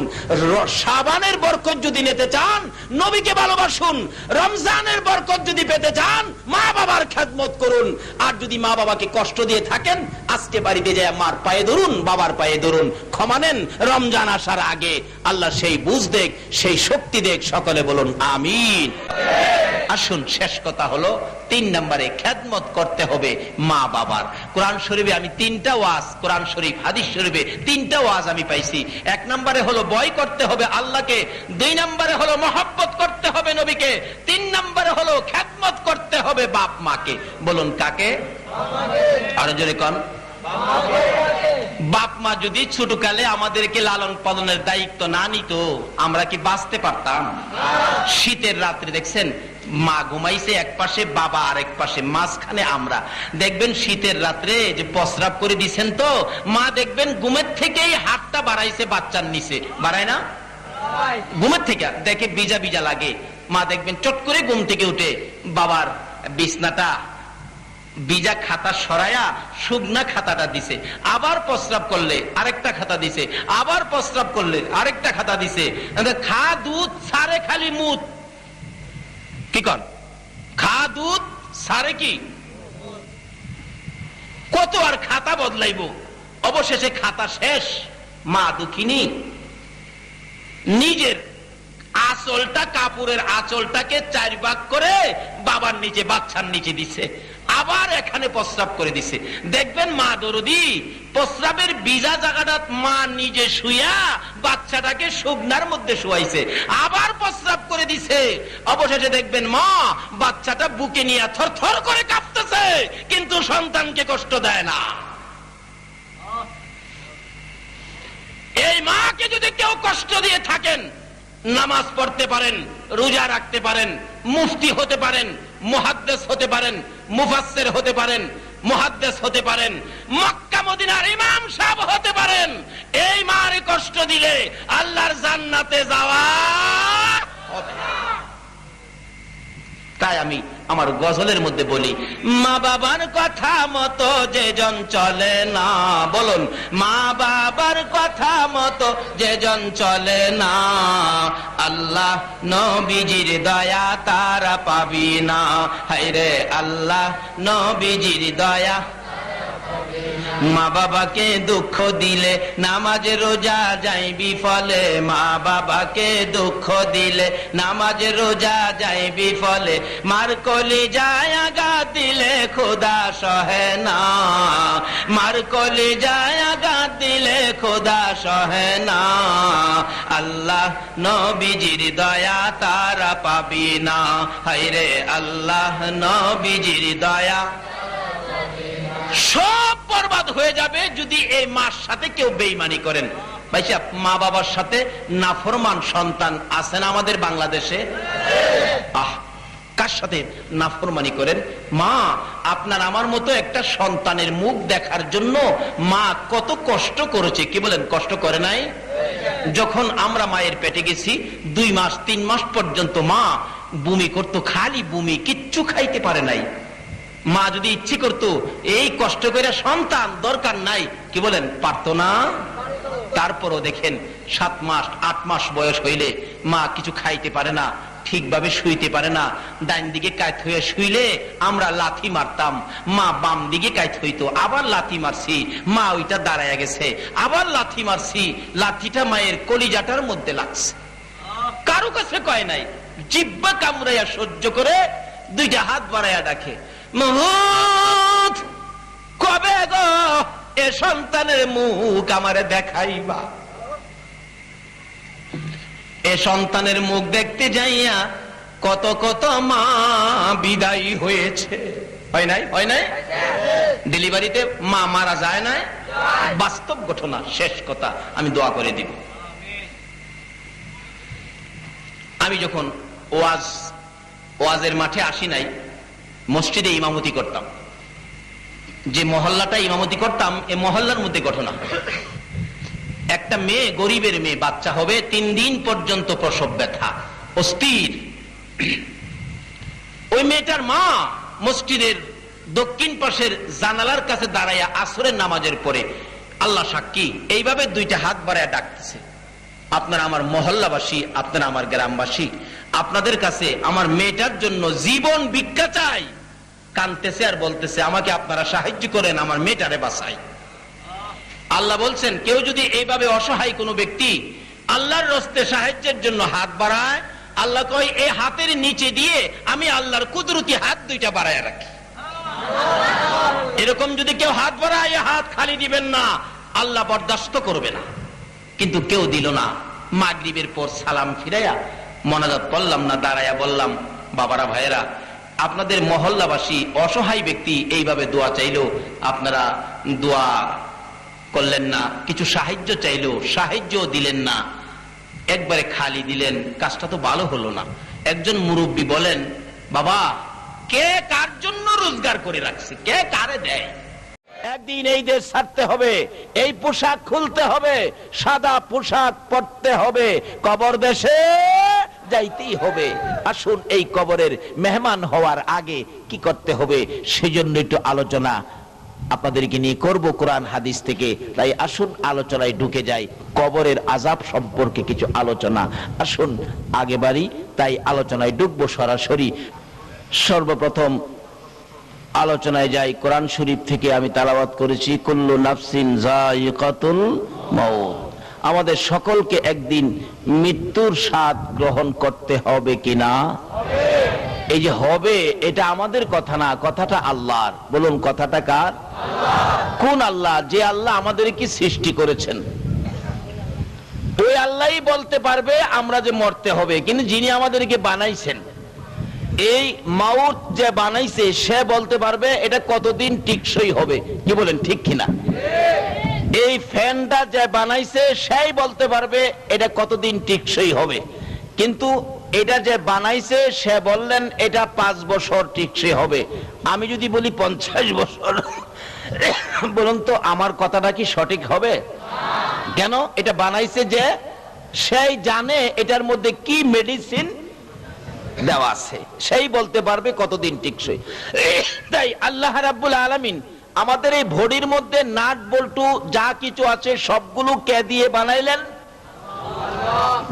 শাবানের বরকত যদি নিতে চান নবীকে ভালোবাসুন। রমজানের বরকত যদি পেতে চান মা বাবার খেদমত করুন। আর যদি মা বাবাকে কষ্ট দিয়ে থাকেন আজকে বাড়িতে যায় মার পায়ে ধরুন, বাবার পায়ে ধরুন, ক্ষমা নেন। রমজান আসার আগে আল্লাহ সেই বুঝ দেখ, সেই শক্তি দেখ। সকলে বলুন আমিন। আসুন শেষ কথা হলো 3 নম্বরে খেদমত করতে হবে মা বাবার। কোরআন শরীফে আমি 3টা ওয়াজ, কোরআন শরীফ হাদিস শরীফে 3টা ওয়াজ আমি পাইছি। 1 নম্বরে হলো ভয় করতে হবে আল্লাহকে, 2 নম্বরে হলো মহব্বত করতে হবে নবীকে, 3 নম্বরে হলো খেদমত করতে হবে বাপ মাকে। বলুন কাকে? আরো জোরে কোন? বাপ মা যদি ছোটকালে আমাদেরকে লালন পালনের দায়িত্ব না নিত আমরা কি বাঁচতে পারতাম? শীতের রাত্রে দেখছেন মা ঘুমাইছে এক পাশে, বাবা আরেক পাশে, মাঝখানে আমরা। দেখবেন শীতের রাত্রে যে প্রস্রাব করে দিচ্ছেন তো মা দেখবেন ঘুমের থেকেই হাতটা বাড়াইছে বাচ্চার নিচে, বাড়ায় না? ঘুমের থেকে দেখে ভিজা ভিজা লাগে, মা দেখবেন চট করে ঘুম থেকে উঠে বাবার বিছনাটা ভিজা খাতা সরায়া শুকনা খাতাটা দিছে, আবার প্রস্রাব করলে আরেকটা খাতা দিছে, আবার প্রস্রাব করলে আরেকটা খাতা দিছে। খা দুধ সারে খালি মুত, কি কর? খা দুধ সারে কি কত আর খাতা বদলাইব? অবশেষে খাতা শেষ। মা দুঃখিনী নিজের আঁচলটা, কাপড়ের আঁচলটাকে 4 ভাগ করে বাবার নিচে, বাচ্চার নিচে দিছে, আবার এখানে প্রস্রাব করে দিছে। দেখবেন মা দরদি প্রস্রাবের ভিজা জায়গাটা মা নিজে শুয়া বাচ্চাটাকে শুকনার মধ্যে শুয়াইছে, আবার প্রস্রাব করে দিছে। অবশেষে দেখবেন মা বাচ্চাটা বুকে নিয়ে থরথর করে কাঁপতেছে, কিন্তু সন্তানকে কষ্ট দেয় না। এই মাকে যদি কেউ কষ্ট দিয়ে থাকেন, নামাজ পড়তে পারেন, রোজা রাখতে পারেন, মুফতি হতে পারেন, মুহাদ্দিস হতে পারেন, মুফাসসির হতে পারেন, মুহাদ্দিস হতে পারেন, মক্কা মদিনার ইমাম সাহেব হতে পারেন, এই মারে কষ্ট দিলে আল্লাহর জান্নাতে যাওয়া হবে না। তাই আমি আমার গজলের মধ্যে বলি, মা বাবার কথা মতো যেজন চলে না, বলুন মা বাবার কথা মতো যেজন চলে না, আল্লাহ নবীজির দয়া তারা পাবি না। হায়রে আল্লাহ নবীজির দয়া। মা বাবাকে দুঃখ দিলে নামাজ রোজা যাইবি ফলে, মা বাবাকে দুঃখ দিলে নামাজ রোজা যাইবি ফলে, মার কলিজায় আঘাত দিলে খোদা সহে না, মার কলিজায় আঘাত দিলে খোদা সহে না, আল্লাহ নবীজির দয়া তারা পাবি না। হায়রে আল্লাহ নবীজির দয়া। সব বরবাদ হয়ে যাবে যদি এই মার সাথে কেউ বেঈমানি করেন। ভাইসা মা বাবার সাথে নাফরমান সন্তান আছেন আমাদের বাংলাদেশে? কার সাথে নাফরমানি করেন? মা আপনার আমার মতো একটা সন্তানের মুখ দেখার জন্য মা কত কষ্ট করেছে, কি বলেন? কষ্ট করে নাই? যখন আমরা মায়ের পেটে গেছি 2 মাস 3 মাস পর্যন্ত মা বমি করতো, খালি বমি, কিচ্ছু খাইতে পারে নাই। মা যদি ইচ্ছে করতো এই কষ্ট করে সন্তান দরকার নাই, কি বলেন? পারতো না? তারপরও দেখেন 7 মাস 8 মাস বয়স হইলে মা কিছু খাইতে পারে না, ঠিকভাবে শুইতে পারে না, ডাইন দিকে কাত হয়ে শুইলে আমরা লাথি মারতাম, মা বাম দিকে কাত হইতো, আবার লাথি মারছি, মা ওইটা দাঁড়ায় গেছে, আবার লাথি মারছি, লাথিটা মায়ের কলিজাটার মধ্যে লাগছে। কারো কাছে কয় নাই, জিব্বা কামড়াইয়া সহ্য করে দুইটা হাত বাড়াইয়া ডাকে, মাহমুদ কবে গো এ সন্তানের মুখ আমারে দেখাইবা। এ সন্তানের মুখ দেখতে যাইয়া কত কত মা বিদায়ী হয়েছে। হয় নাই? হয় নাই? ডেলিভারিতে মা মারা যায় নাই? বাস্তব ঘটনা। শেষ কথা, আমি দোয়া করে দিব। আমি যখন ওয়াজের মাঠে আসি নাই, মসজিদে ইমামতি করতাম। যে মহল্লাটা ইমামতি করতাম, এই মহল্লার মধ্যে ঘটনা, একটা মেয়ে, গরিবের মেয়ে, বাচ্চা হবে, 3 দিন পর্যন্ত প্রসব ব্যথা, অস্থির। ওই মেয়েটার মা মসজিদের দক্ষিণ পাশের জানালার কাছে দাঁড়াইয়া আসরের নামাজের পরে, আল্লাহ সাক্ষী, এইভাবে দুইটা হাত বাড়াইয়া ডাকতেছে, আপনারা আমার মহল্লাবাসী, আপনারা আমার গ্রামবাসী, আপনাদের কাছে আমার মেয়েটার জন্য জীবন ভিক্ষা চাই। কাঁদতেছে আর বলতেছে, আমাকে আপনারা সাহায্য করেন, আমার মেয়েটারে বাঁচাই। আল্লাহ বলছেন, কেউ যদি এইভাবে অসহায় কোনো ব্যক্তি আল্লাহর রাস্তায় সাহায্যের জন্য হাত বাড়ায়, আল্লাহ কয় এই হাতের নিচে দিয়ে আমি আল্লাহর কুদরতি হাত দুইটা বাড়ায় রাখি। এরকম যদি কেউ হাত বাড়ায়, হাত খালি দিবেন না, আল্লাহ বরদাস্ত করবে না। কিন্তু কেউ দিল না। মাগরিবের পর সালাম ফিরাইয়া মোনাজাত করলাম না, দাঁড়াইয়া বললাম, বাবারা ভাইয়েরা, আপনাদের মহল্লাবাসী অসহায় ব্যক্তি এইভাবে দোয়া চাইলো, আপনারা দোয়া করলেন না, কিছু সাহায্য চাইলো, সাহায্য দিলেন না, একবারে খালি দিলেন, কাজটা তো ভালো হলো না। একজন মুরব্বী বলেন, বাবা, কে কার জন্য রোজগার করে রাখছে, কে কারে দেয়? একদিন এই দেশ ছাড়তে হবে, এই পোশাক খুলতে হবে, সাদা পোশাক পরতে হবে, কবর দেশে যাইতেই হবে। আসুন এই কবরের মেহমান হওয়ার আগে কি করতে হবে সেজন্য একটু আলোচনা আপনাদেরকে নিয়ে করব কোরআন হাদিস থেকে। তাই আসুন আলোচনায় ঢুকে যাই, কবরের আযাব সম্পর্কে কিছু আলোচনা। আসুন আগে বাড়ি, তাই আলোচনায় ঢুকবো সরাসরি। সর্বপ্রথম আলোচনায় যাই, কোরআন শরীফ থেকে আমি তেলাওয়াত করেছি, কুল্লু নাফসিন যায়িকাতুল মাউত। আমাদের সকলকে একদিন মৃত্যুর স্বাদ গ্রহণ করতে হবে কিনা? এই যে হবে, এটা আমাদের কথা না, কথাটা আল্লাহর। বলুন, কথাটা কার? কোন আল্লাহ? যে আল্লাহ আমাদেরকে সৃষ্টি করেছেন, ওই আল্লাহই বলতে পারবে আমরা যে মরতে হবে। কিন্তু যিনি আমাদেরকে বানাইছেন, এই মাউত যে বানাইছে, সে বলতে পারবে এটা কতদিন টিকসই হবে। কি বলেন, ঠিক কিনা? এই ফ্যানটা যে বানাইছে, সেই বলতে পারবে এটা কতদিন টিকসই হবে। কিন্তু এটা যে বানাইছে, সে বললেন এটা 5 বছর টিকসই হবে। আমি যদি বলি 50 বছর, বলুন তো আমার কথাটা কি সঠিক হবে? কেন? এটা বানাইছে যে, সেই জানে এটার মধ্যে কি মেডিসিন দেওয়া আছে, সেই বলতে পারবে কতদিন টিকসই। তাই আল্লাহ রাব্বুল আলামিন আমাদের এই বডির মধ্যে নাট বল্টু যা কিছু আছে সবগুলো কে দিয়ে বানাইলেন?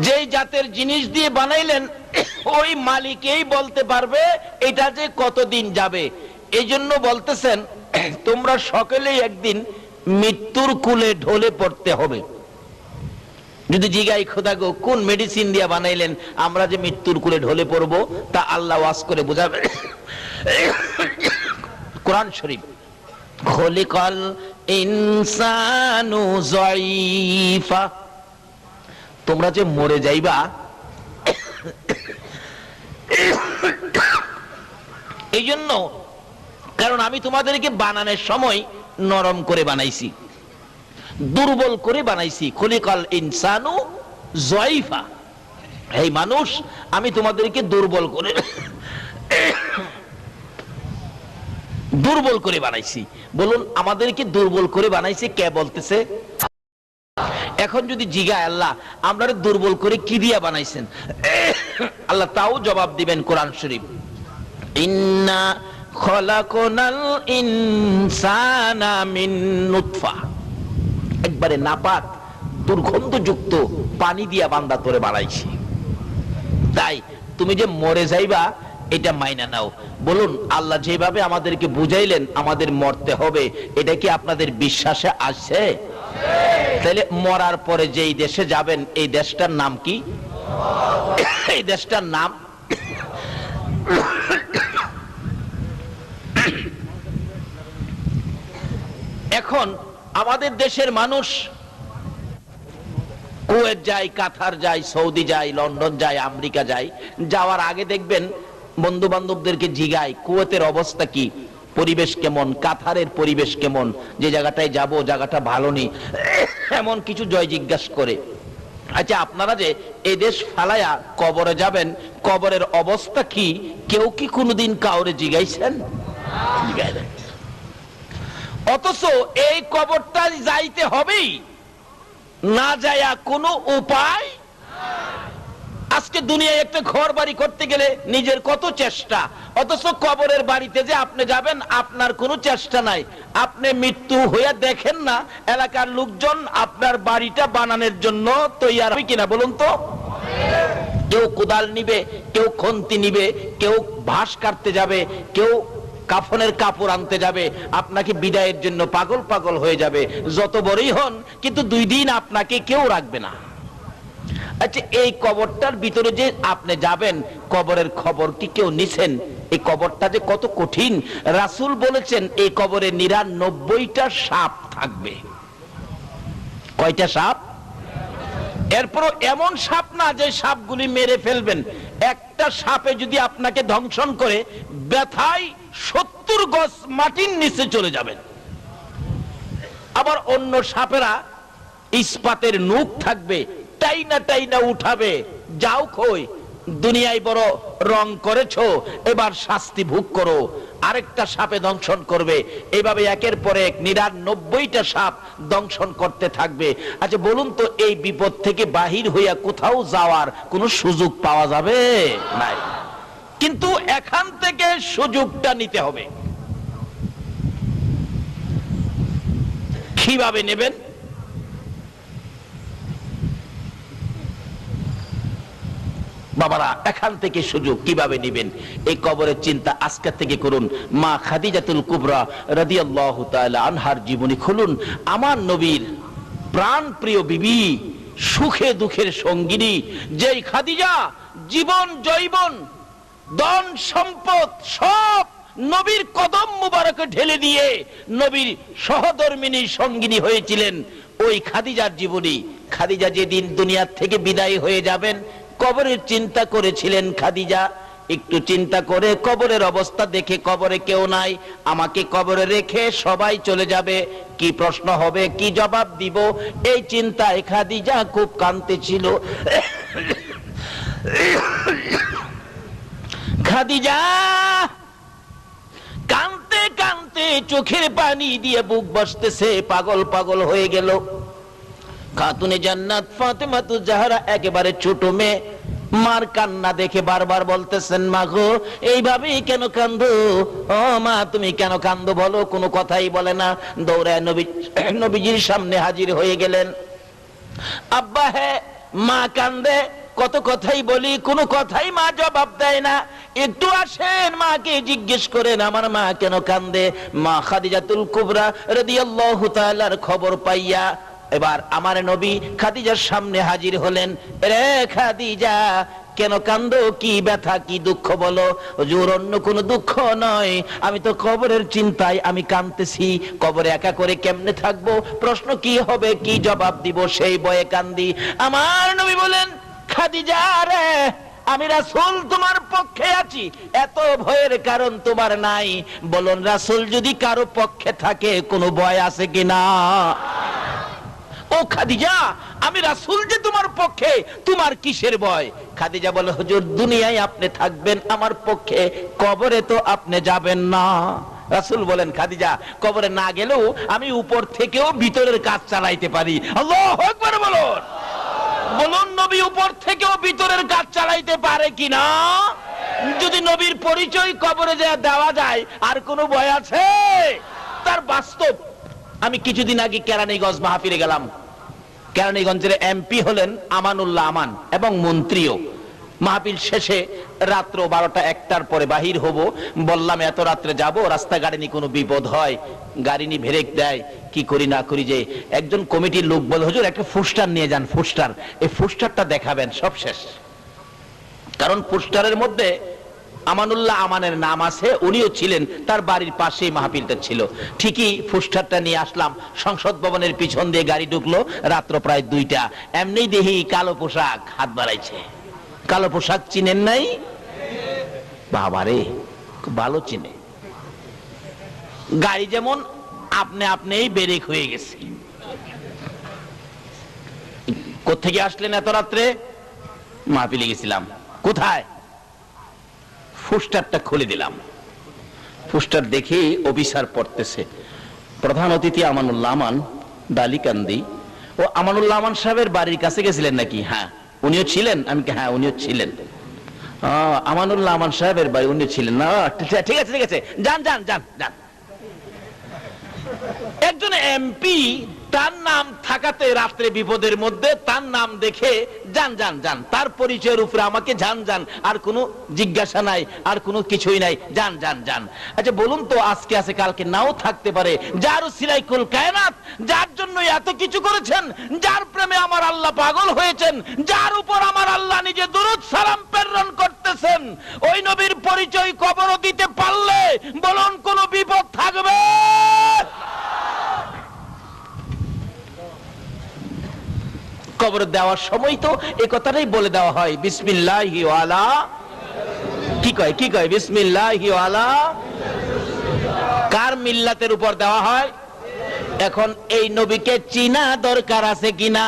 যেই জাতের জিনিস দিয়ে বানাইলেন, ওই মালিকই বলতে পারবে এটা যে কতদিন যাবে। এই জন্য বলতেছেন, তোমরা সকলেই একদিন মৃত্যুর কুলে ঢলে পড়তে হবে। যদি জিগাই, খোদা গো, কোন মেডিসিন দিয়ে বানাইলেন আমরা যে মৃত্যুর কুলে ঢলে পড়ব, তা আল্লাহ ওয়াজ করে বোঝাবে। কোরআন শরীফ, খলিকাল ইনসানু যায়িফা, তোমরা যে মরে যাইবা, এই জন্য, কারণ আমি তোমাদেরকে বানানোর সময় নরম করে বানাইছি, দুর্বল করে বানাইছি। খলিকাল ইনসানু যায়িফা, এই মানুষ, আমি তোমাদেরকে দুর্বল করে বানাইছি। বলুন, আমাদেরকে দুর্বল করে বানাইছে কে বলতেছে? এখন যদি জিগা, আল্লাহ আমরা দুর্বল করে কি দিয়া বানাইছেন, আল্লাহ তাও জবাব দিবেন কোরআন শরীফ, ইন্না খলাকনাল ইনসানা মিন নুতফা, একবারে নাপাক দুর্গন্ধযুক্ত পানি দিয়া বান্দা তোরে বানাইছি। তাই তুমি যে মরে যাইবা এটা মাইনা নাও। বলুন, আল্লাহ যেভাবে আমাদেরকে বুঝাইলেন আমাদের মরতে হবে, এটা কি আপনাদের বিশ্বাসে আসছে? তাহলে মরার পরে যেই দেশে যাবেন এই দেশটার নাম কি? এই দেশটার নাম এখন আমাদের দেশের মানুষ কুয়েত যায়, কাতার যায়, সৌদি যায়, লন্ডন যায়, আমেরিকা যায়। যাওয়ার আগে দেখবেন বন্ধু বান্ধবদেরকে জিগায় কুয়েতের অবস্থা কি, পরিবেশ কেমন, কাতারের পরিবেশ কেমন, যে জায়গাটায় যাব জায়গাটা ভালো নেই, এমন কিছু জয় জিজ্ঞাসা করে। আচ্ছা, আপনারা যে এই দেশ ফালায়া কবরে যাবেন, কবরের অবস্থা কি কেউ কি কোনোদিন কাউরে জিগাইছেন? জিগায় না। অথচ এই কবরটা যাইতে হবেই, না যায়া কোনো উপায়। আজকে দুনিয়ায় একটা ঘর বাড়ি করতে গেলে নিজের কত চেষ্টা, অথচ কবরের বাড়িতে যে আপনি যাবেন আপনার কোনো চেষ্টা নাই। আপনি মৃত্যু হইয়া দেখেন না এলাকার লোকজন আপনার বাড়িটা বানানোর জন্য তৈয়ার হবে কিনা বলুন তো? কেউ কোদাল নিবে, কেউ খন্তি নিবে, কেউ ঘাস কাটতে যাবে, কেউ কাফনের কাপড় আনতে যাবে, আপনাকে বিদায়ের জন্য পাগল পাগল হয়ে যাবে যত বড়ই হন, কিন্তু 2 দিন আপনাকে কেউ রাখবে না। আচ্ছা, এই কবরটার ভিতরে যে আপনি যাবেন, কবরের খবর কি কেউ নিছেন? এই কবরটা যে কত কঠিন। রাসূল বলেছেন এই কবরে 99টা সাপ থাকবে। কয়টা সাপ? এরপরও এমন সাপ না যে সাপগুলি মেরে ফেলবেন। একটা সাপে যদি আপনাকে ধ্বংসন করে, ব্যথায় 70 গজ মাটির নিচে চলে যাবেন। আবার অন্য সাপেরা ইস্পাতের নূক থাকবে, টাইনা টাইনা উঠাবে, যাও কই, দুনিয়ায় বড় রং করেছো, এবার শাস্তি ভোগ করো। আরেকটা সাপে দংশন করবে, এইভাবে একের পর এক 99টা সাপ দংশন করতে থাকবে। আচ্ছা বলুন তো, এই বিপদ থেকে বাহির হইয়া কোথাও যাওয়ার কোন সুযোগ পাওয়া যাবে? নাই। কিন্তু এখান থেকে সুযোগটা নিতে হবে। কিভাবে নেবেন? বাবারা, এখান থেকে সুযোগ কিভাবে নেবেন এই কবরের চিন্তা আজকে থেকে করুন। মা খাদিজাতুল কুবরা রাদিয়াল্লাহু তাআলা আনহার জীবনী খুলুন। আমার নবীর প্রাণ প্রিয় বিবি, সুখে দুঃখের সঙ্গিনী, যেই খাদিজা জীবন জৈবন ধন সম্পদ সব নবীর কদম মুবারকে ঢেলে দিয়ে নবীর সহধর্মিনী সঙ্গিনী হয়েছিলেন, ওই খাদিজার জীবনী। খাদিজা যেদিন দুনিয়া থেকে বিদায় হয়ে যাবেন, কবরের চিন্তা করেছিলেন খাদিজা। একটু চিন্তা করে কবরের অবস্থা দেখে, কবরে কেউ নাই, আমাকে কবরে রেখে সবাই চলে যাবে, কি প্রশ্ন হবে, কি জবাব দিব, এই চিন্তায় খাদিজা খুব কাঁদতেছিল। খাদিজা কাঁদতে কাঁদতে চোখের পানি দিয়ে বুক বসতেছে, পাগল পাগল হয়ে গেল। খাতুনে জান্নাত ফাতেমাতুজ জাহরা একেবারে ছোট মেয়ে, মার কান্না দেখে বারবার বলতেছেন, মা গো এইভাবেই কেন কান্দো? ও মা, তুমি কেন কান্দো বলো? কোনো কথাই বলে না। দৌড়ায় নবীজির সামনে হাজির হয়ে গেলেন। আব্বা, হ্যাঁ মা কান্দে, কত কথাই বলি, কোনো কথাই মা জবাব দেয় না। একটু আসেন, মাকে জিজ্ঞেস করেন আমার মা কেন কান্দে। মা খাদিজাতুল কুবরা রাদিয়াল্লাহু তাআলার খবর পাইয়া এবার আমার নবী খাদিজার সামনে হাজির হলেন। রে খাদিজা, কেন কান্দো? কি ব্যথা, কি দুঃখ বলো? হুজুর, অন্য কোনো দুঃখ নয়, আমি তো কবরের চিন্তায় আমি কাঁদতেছি। কবরে একা করে কেমনে থাকবো, প্রশ্ন কি হবে, কি জবাব দিব, সেই ভয়ে কান্দি। আমার নবী বলেন, খাদিজা রে, আমি রাসূল তোমার পক্ষে আছি, এত ভয়ের কারণ তোমার নাই। বলুন, রাসূল যদি কারো পক্ষে থাকে কোনো ভয় আছে কিনা? ও খাদিজা, আমি রাসূল যে তোমার পক্ষে, তোমার কিসের ভয়? খাদিজা বলে, হুজুর দুনিয়ায় আপনি থাকবেন আমার পক্ষে, কবরে তো আপনি যাবেন না। রাসূল বলেন, খাদিজা কবরে না গেলেও আমি উপর থেকেও ভিতরের কাজ চালাইতে পারি। আল্লাহু আকবার বলুন। বলুন, নবী উপর থেকেও ভিতরের কাজ চালাইতে পারে কিনা? যদি নবীর পরিচয় কবরে যা দেওয়া যায়, আর কোনো ভয় আছে? তার বাস্তব। আমি কিছুদিন আগে কেরানীগঞ্জ মাহফিলে গেলাম। কেরানীগঞ্জের এমপি হলেন আমানুল্লাহ আমান এবং মন্ত্রীও। মাহফিল শেষে রাত্র 12টা 1টার পরে বাহির হব। বললাম এত রাত্রে যাব, রাস্তা গাড়ি নিয়ে কোনো বিপদ হয়, গাড়ি নিয়ে ব্রেক দেয়, কি করি না করি। যে একজন কমিটির লোক বলে, হুজুর একটা পোস্টার নিয়ে যান, পোস্টার, এই পোস্টারটা দেখাবেন। সব শেষ, কারণ পোস্টারের মধ্যে আমানুল্লাহ আমানের নাম আছে, উনিও ছিলেন, তার বাড়ির পাশেই মাহফিলটা ছিল। ঠিকই পোস্টারটা নিয়ে আসলাম, সংসদ ভবনের পিছন দিয়ে গাড়ি ঢুকলো, রাত্র প্রায় 2টা। এমনি দেখি কালো পোশাক হাত বাড়াইছে। কালো পোশাক চিনেন নাই? বাবারে, খুব ভালো চিনে। গাড়ি যেমন আপনি আপনিই ব্রেক হয়ে গেছে। কোত্থেকে আসলেন এত রাত্রে? মাহফিলে গেছিলাম। কোথায়? পোস্টারটা খুলে দিলাম। পোস্টার দেখে অফিসার পড়তেছে, প্রধান অতিথি আমানুল্লাহ আমান, ডালিকান্দি। ও আমানুল্লাহ আমান সাহেবের বাড়ির কাছে গেছিলেন নাকি? হ্যাঁ। উনিও ছিলেন? আমি হ্যাঁ, উনিও ছিলেন। আমানুল্লাহ আমান সাহেবের বাড়ি, উনি ছিলেন না? ঠিক আছে ঠিক আছে, যান যান যান যান। একজন এমপি, তার নাম থাকাতে রাত্রে বিপদের মধ্যে তার নাম দেখে যান যান যান, তার পরিচয়ের উপরে আমাকে যান যান, আর কোনো জিজ্ঞাসা নাই, আর কোনো কিছুই নাই, যান যান যান। আচ্ছা বলুন তো, আজকে আছে কালকে নাও থাকতে পারে, যার উসিলায় কুল কায়নাত, যার জন্য এত কিছু করেছেন, যার প্রেমে আমার আল্লাহ পাগল হয়েছেন, যার উপর আমার আল্লাহ নিজে দুরূদ সালাম প্রেরণ করতেছেন, ওই নবীর পরিচয় কবরও দিতে পারলে বলুন কোনো বিপদ থাকবে? কবর দেওয়ার সময় তো এই কথাটাই বলে দেওয়া হয়, বিসমিল্লাহি ওয়ালা, কি কয় কি কয়, বিসমিল্লাহি ওয়ালা। কার মিল্লাতের উপর দেওয়া হয়? এখন এই নবীকে চিনা দরকার আছে কিনা?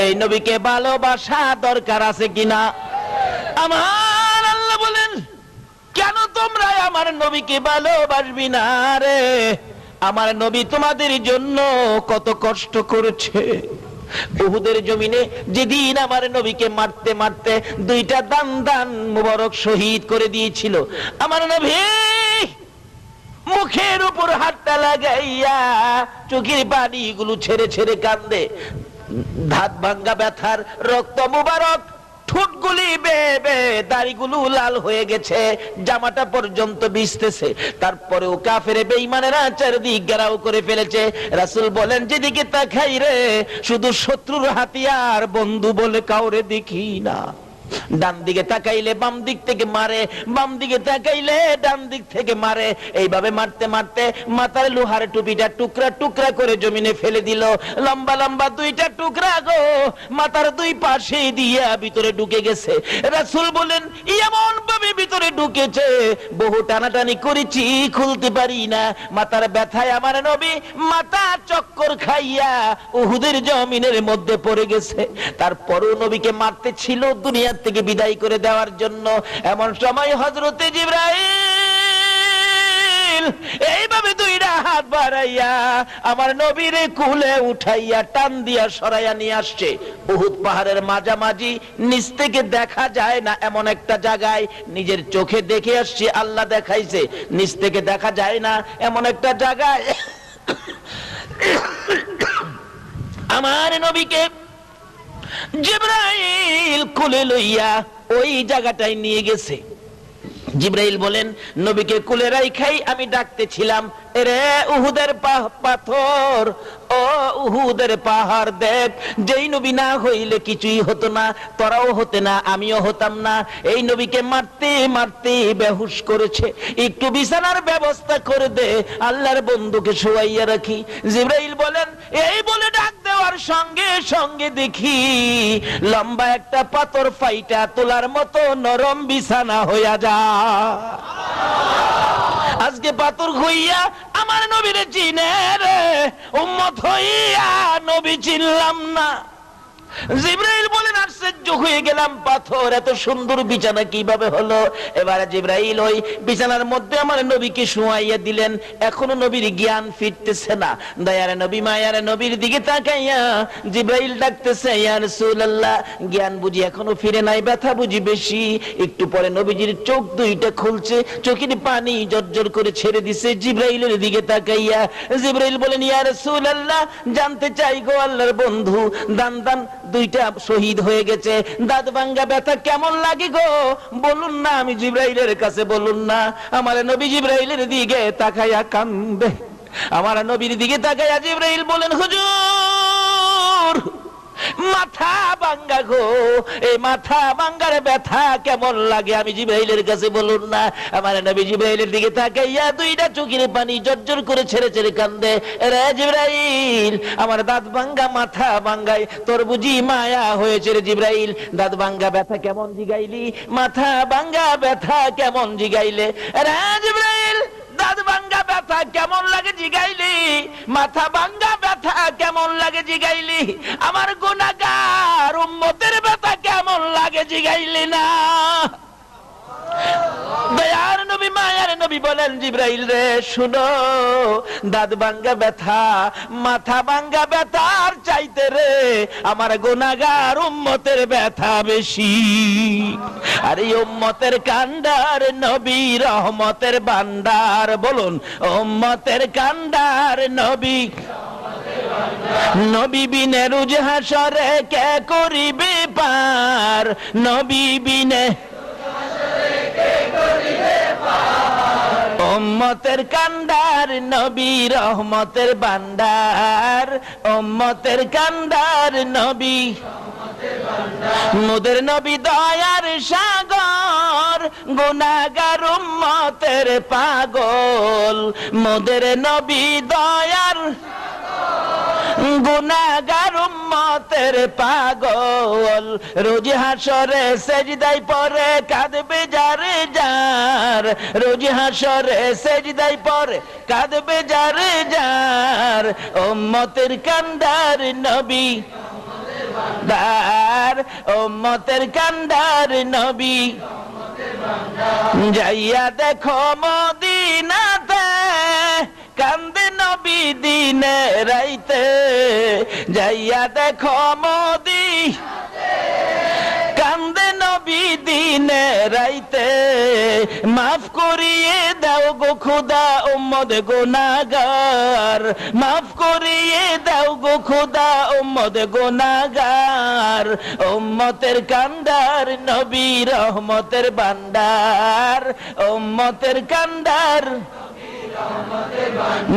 এই নবীকে ভালোবাসা দরকার আছে কিনা? আমার আল্লাহ বলেন, কেন তোমরা আমার নবীকে ভালোবাসবি না রে? আমার নবী তোমাদের জন্য কত কষ্ট করেছে। উহুদের জমিনে যেদিন আমার নবীকে মারতে মারতে 2টা দান দান মুবারক শহীদ করে দিয়েছিল, আমার নবী মুখের উপর হাতটা লাগাইয়া চোখের পানিগুলো ছেড়ে ছেড়ে কান্দে। দাঁত ভাঙ্গা ব্যথার রক্ত মুবারক, ঠোঁটগুলি বেয়ে বেয়ে, দাড়িগুলো লাল হয়ে গেছে, জামাটা পর্যন্ত ভিজতেছে। তারপরেও কাফেরে বেঈমানেরা চারদিক ঘেরাও করে ফেলেছে। রাসূল বলেন, যেদিকে তাকাই রে শুধু শত্রুর হাতিয়ার, বন্ধু বলে কাউরে দেখি না। ডান দিকে তাকাইলে বাম দিক থেকে মারে, বাম দিকে তাকাইলে ডান দিক থেকে মারে। এইভাবে মারতে মারতে মাথার লোহার টুপিটা টুকরা টুকরা করে জমিনে ফেলে দিল। লম্বা লম্বা 2টা টুকরা গো মাথার 2 পাশে দিয়া ভিতরে ঢুকে গেছে। রাসূল বলেন, এমন ভাবে ভিতরে ঢুকেছে, বহু টানাটানি করেছি, খুলতে পারি না। মাথার ব্যথায় আমার নবী মাথা চক্কর খাইয়া উহুদের জমিনের মধ্যে পড়ে গেছে। তারপরও নবীকে মারতে ছিল দুনিয়া থেকে বিদায় করে দেওয়ার জন্য। এমন সময় হযরতে জিবরাইল এইভাবে 2টা হাত বাড়াইয়া আমার নবীরে কুলে উঠাইয়া টান দিয়া সরাইয়া নিয়ে আসছে। উহুদ পাহাড়ের মাঝামাঝি, নিচ থেকে দেখা যায় না এমন একটা জায়গায়, নিজের চোখে দেখে আসছে, আল্লাহ দেখাইছে, নিচ থেকে দেখা যায় না এমন একটা জায়গায় আমার নবীকে জিবরাইল কোলে লইয়া ওই জায়গাটায় নিয়ে গেছে। জিবরাইল বলেন, নবীকে কোলে রাখাই আমি ডাকতেছিলাম, রে উহুদের পাথর, ও উহুদের পাহাড় দেখ, যেই নবী না হইলে কিছুই হতো না, তোরাও হতে না, আমিও হতাম না। এই নবীকে মারতে মারতে বেহুশ করেছে, একটু বিছানার ব্যবস্থা করে দে, আল্লাহর বন্ধুকে শোয়াইয়া রাখি। জিবরাইল বলেন, এই বলে ডাক দেওয়ার সঙ্গে সঙ্গে দেখি লম্বা একটা পাথর ফাইটা তোলার মতো নরম বিছানা হইয়া যায়। আজকে পাথর হইয়া আমার নবীরে চিনে রে, উম্মত হইয়া নবী চিনলাম না। জিবরাইল বলেন, আশ্চর্য হয়ে গেলাম, পাথর এত সুন্দর বিছানা কিভাবে হলো? এবারে জিবরাইল ওই বিছানার মধ্যে আমার নবীকে শুয়াইয়া দিলেন। এখনো নবীর জ্ঞান ফিরতেছে না। দয়ার নবী মায়ার নবীর দিকে তাকাইয়া জিবরাইল ডাকতেছে, ইয়া রাসূলুল্লাহ, জ্ঞান বুঝি এখনো ফিরে নাই, ব্যথা বুঝি বেশি। একটু পরে নবীজির চোখ 2টা খুলছে, চোখের পানি জর্জর করে ছেড়ে দিছে। জিবরাইলের দিকে তাকাইয়া জিবরাইল বলেন, ইয়া রাসূলুল্লাহ, জানতে চাই গো আল্লাহর বন্ধু, দান দান দুইটা শহীদ হয়ে গেছে, দাঁত ভাঙ্গা ব্যথা কেমন লাগে গো বলুন না, আমি জিবরাইলের কাছে বলুন না। আমার নবী জিবরাইলের দিকে তাকাইয়া কান্দে, আমার নবীর দিকে তাকাইয়া জিবরাইল বলেন, হুজুর মাথা ভাঙ্গা গো, এই মাথা ভাঙ্গার ব্যথা কেমন লাগে আমি জিবরাইলের কাছে বলুন না। আমার নবী জিবরাইলের দিকে তাকাইয়া দুইটা চোখের পানি জর্জর করে ছেড়ে ছেড়ে কান্দে, রে জিবরাইল আমার দাঁত ভাঙ্গা মাথা ভাঙ্গাই তোর বুঝি মায়া হয়েছে রে জিবরাইল, দাঁত ভাঙ্গা ব্যথা কেমন জিগাইলি, মাথা ভাঙ্গা ব্যথা কেমন জিগাইলে, রে জিবরাইল দাঁত ভাঙ্গা ব্যথা কেমন লাগে জিগাইলি, মাথা ভাঙ্গা ব্যথা কেমন লাগে জিগাইলি, আমার গুনাহগার উম্মতের ব্যথা কেমন লাগে জিগাইলি না। দয়ার নবী মায়ার নবী বলেন, জিবরাইল রে শুনো, দাঁত ভাঙ্গা ব্যথা মাথা ভাঙ্গা ব্যথার চাইতে রে আমার গুনাহগার উম্মতের ব্যথা বেশি। আর এই উম্মতের কান্ডার নবী রহমতের ভান্ডার, বলুন উম্মতের কান্ডার নবী, নবী বিনে রোজ হাসরে কে করিবে পার, নবী বিনে উম্মতের কান্ডার নবী রহমতের ভান্ডার, উম্মতের কান্ডার নবী মোদের নবী দয়ার সাগর, গুনাহগার উম্মতের পাগল, মোদের নবী দয়ার গুনাহগার উম্মতের পাগল, রোজ হাসরে সেজদায় পড়ে কাঁদবে যারে যার, রোজ হাসরে সেজদায় পড়ে কাঁদবে যারে যার, উম্মতের কান্ডার নবী দার, উম্মতের কান্ডার নবী, যাইয়া দেখো মদিনাতে কান্দে নবী দিনে রাইতে, যাইয়া দেখো মদিনাতে কান্দে নবী দিনে রাইতে, মাফ করিয়ে দাও গো খোদা উম্মত গুনাহগার, মাফ করিয়ে দাও গো খোদা উম্মত গুনাহগার, উম্মতের কান্ডার নবী রহমতের ভান্ডার, উম্মতের কান্ডার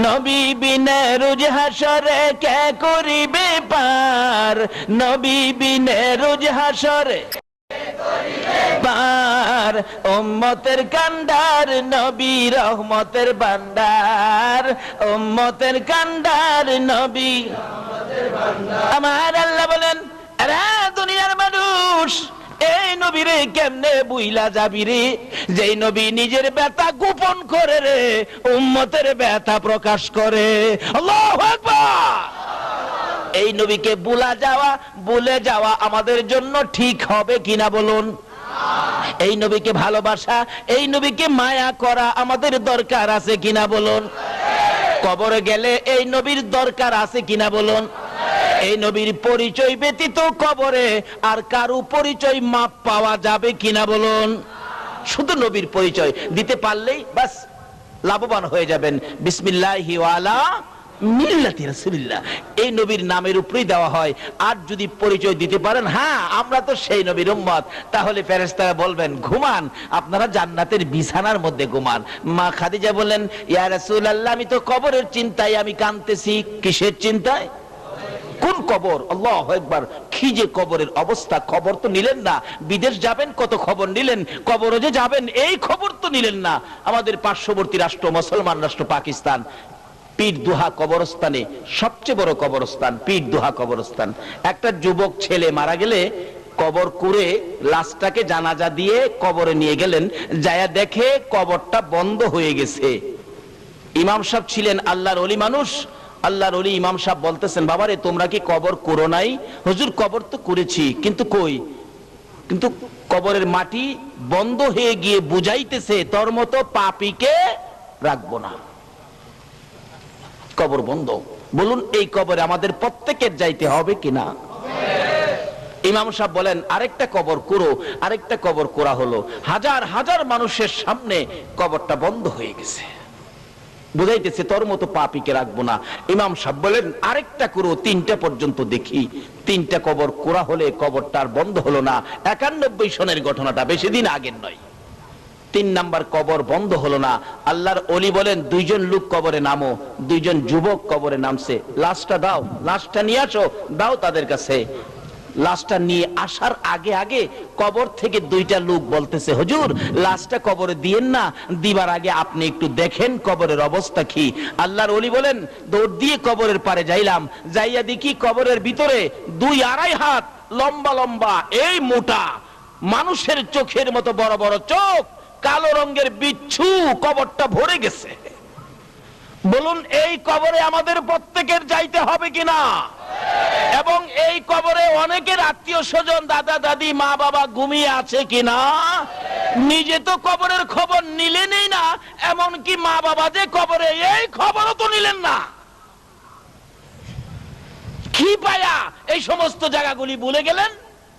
নবী বিনে রোজ হাসরে কে করিবে পার, নবী বিনে রোজ হাসরে পার, উম্মতের কান্ডার নবী রহমতের ভান্ডার, উম্মতের কান্ডার নবী। আমার আল্লাহ বলেন, আরে দুনিয়ার মানুষ এই নবীরে কেমনে বুইলা যাবি রে, যেই নবী নিজের ব্যথা গোপন করে রে উম্মতের ব্যথা প্রকাশ করে। আল্লাহু আকবার। এই নবীকে ভুলে যাওয়া আমাদের জন্য ঠিক হবে কিনা বলুন? এই নবীকে ভালোবাসা, এই নবীকে মায়া করা আমাদের দরকার আছে কিনা বলুন? কবরে গেলে এই নবীর দরকার আছে কিনা বলুন? এই নবীর পরিচয় ব্যতীত কবরে আর কারো পরিচয় মাপ পাওয়া যাবে কিনা বলুন? শুধু নবীর পরিচয় দিতে পারলেই বাস লাভবান হয়ে যাবেন। বিসমিল্লাহি ওয়া আলা মিল্লাতি রাসূলিল্লাহ, এই নবীর নামের উপরেই দেওয়া হয়। আর যদি পরিচয় দিতে পারেন হ্যাঁ আমরা তো সেই নবীর উম্মত, তাহলে ফেরেশতারা বলবেন ঘুমান, আপনারা জান্নাতের বিছানার মধ্যে ঘুমান। মা খাদিজা বলেন, ইয়া রাসূলুল্লাহ আমি তো কবরের চিন্তায় আমি কাঁদতেছি। কিসের চিন্তায়? কোন কবর? আল্লাহু আকবার। কি যে কবরের অবস্থা, খবর তো নিলেন না। বিদেশ যাবেন কত খবর নিলেন, কবরে যে যাবেন এই খবর তো নিলেন না। আমাদের পার্শ্ববর্তী রাষ্ট্র মুসলমান রাষ্ট্র পাকিস্তান, পীরদুহা কবরস্থানে সবচেয়ে বড় কবরস্থান পীরদুহা কবরস্থান। একটা যুবক ছেলে মারা গেলে কবর করে লাশটাকে জানাজা দিয়ে কবরে নিয়ে গেলেন, যায়া দেখে কবরটা বন্ধ হয়ে গেছে। ইমাম সাহেব ছিলেন আল্লাহর ওলি মানুষ, আল্লাহর ওলি ইমাম সাহেব বলতেছেন, বাবারে তোমরা কি কবর করো নাই? হুজুর কবর তো করেছি, কিন্তু কই? কিন্তু কবরের মাটি বন্ধ হয়ে গিয়ে বুঝাইতেছে তোর মতো পাপীকে রাখবো না, কবর বন্ধ। বলুন এই কবরে আমাদের প্রত্যেকের যাইতে হবে কিনা? ইমাম সাহেব বলেন আরেকটা কবর করো, আরেকটা কবর করা হলো। হাজার হাজার মানুষের সামনে কবরটা বন্ধ হয়ে গেছে। বুঝাইতেছে তোর মতো পাপীকে রাখবো না। ইমাম সাহেব বলেন আরেকটা করো, 3টা পর্যন্ত দেখি। 3টা কবর কোরা হলে কবরটার বন্ধ হলো না। 91 সনের ঘটনাটা, বেশি দিন আগের নয়। 3 নাম্বার কবর বন্ধ হলো না। আল্লাহর ওলি বলেন 2 জন লোক কবরে নামো। 2 জন যুবক কবরে নামছে। লাশটা দাও, লাশটা নিয়ে আসো, দাও তাদের কাছে। লাশটা নিয়ে আসার আগে আগে কবর থেকে 2টা লোক বলতেছে, হুজুর লাশটা কবরে দিয়েন না, দিবার আগে আপনি একটু দেখেন কবরের অবস্থা কি। আল্লাহর ওলি বলেন দৌড় দিয়ে কবরের পারে যাইলাম, যাইয়া দেখি কবরের ভিতরে 2-2.5 হাত লম্বা লম্বা, এই মোটা মানুষের চোখের মতো বড় বড় চোখ, কালো রঙের বিচ্ছু, কবরটা ভরে গেছে। বলুন এই কবরে আমাদের প্রত্যেকের যাইতে হবে কিনা? এবং এই কবরে অনেকের আত্মীয় স্বজন, দাদা দাদি, মা বাবা ঘুমিয়ে আছে কিনা? নিজে তো কবরের খবর নিলেনই না, এমনকি মা বাবা যে কবরে, এই খবরও তো নিলেন না। কি পায়া এই সমস্ত জায়গাগুলি ভুলে গেলেন?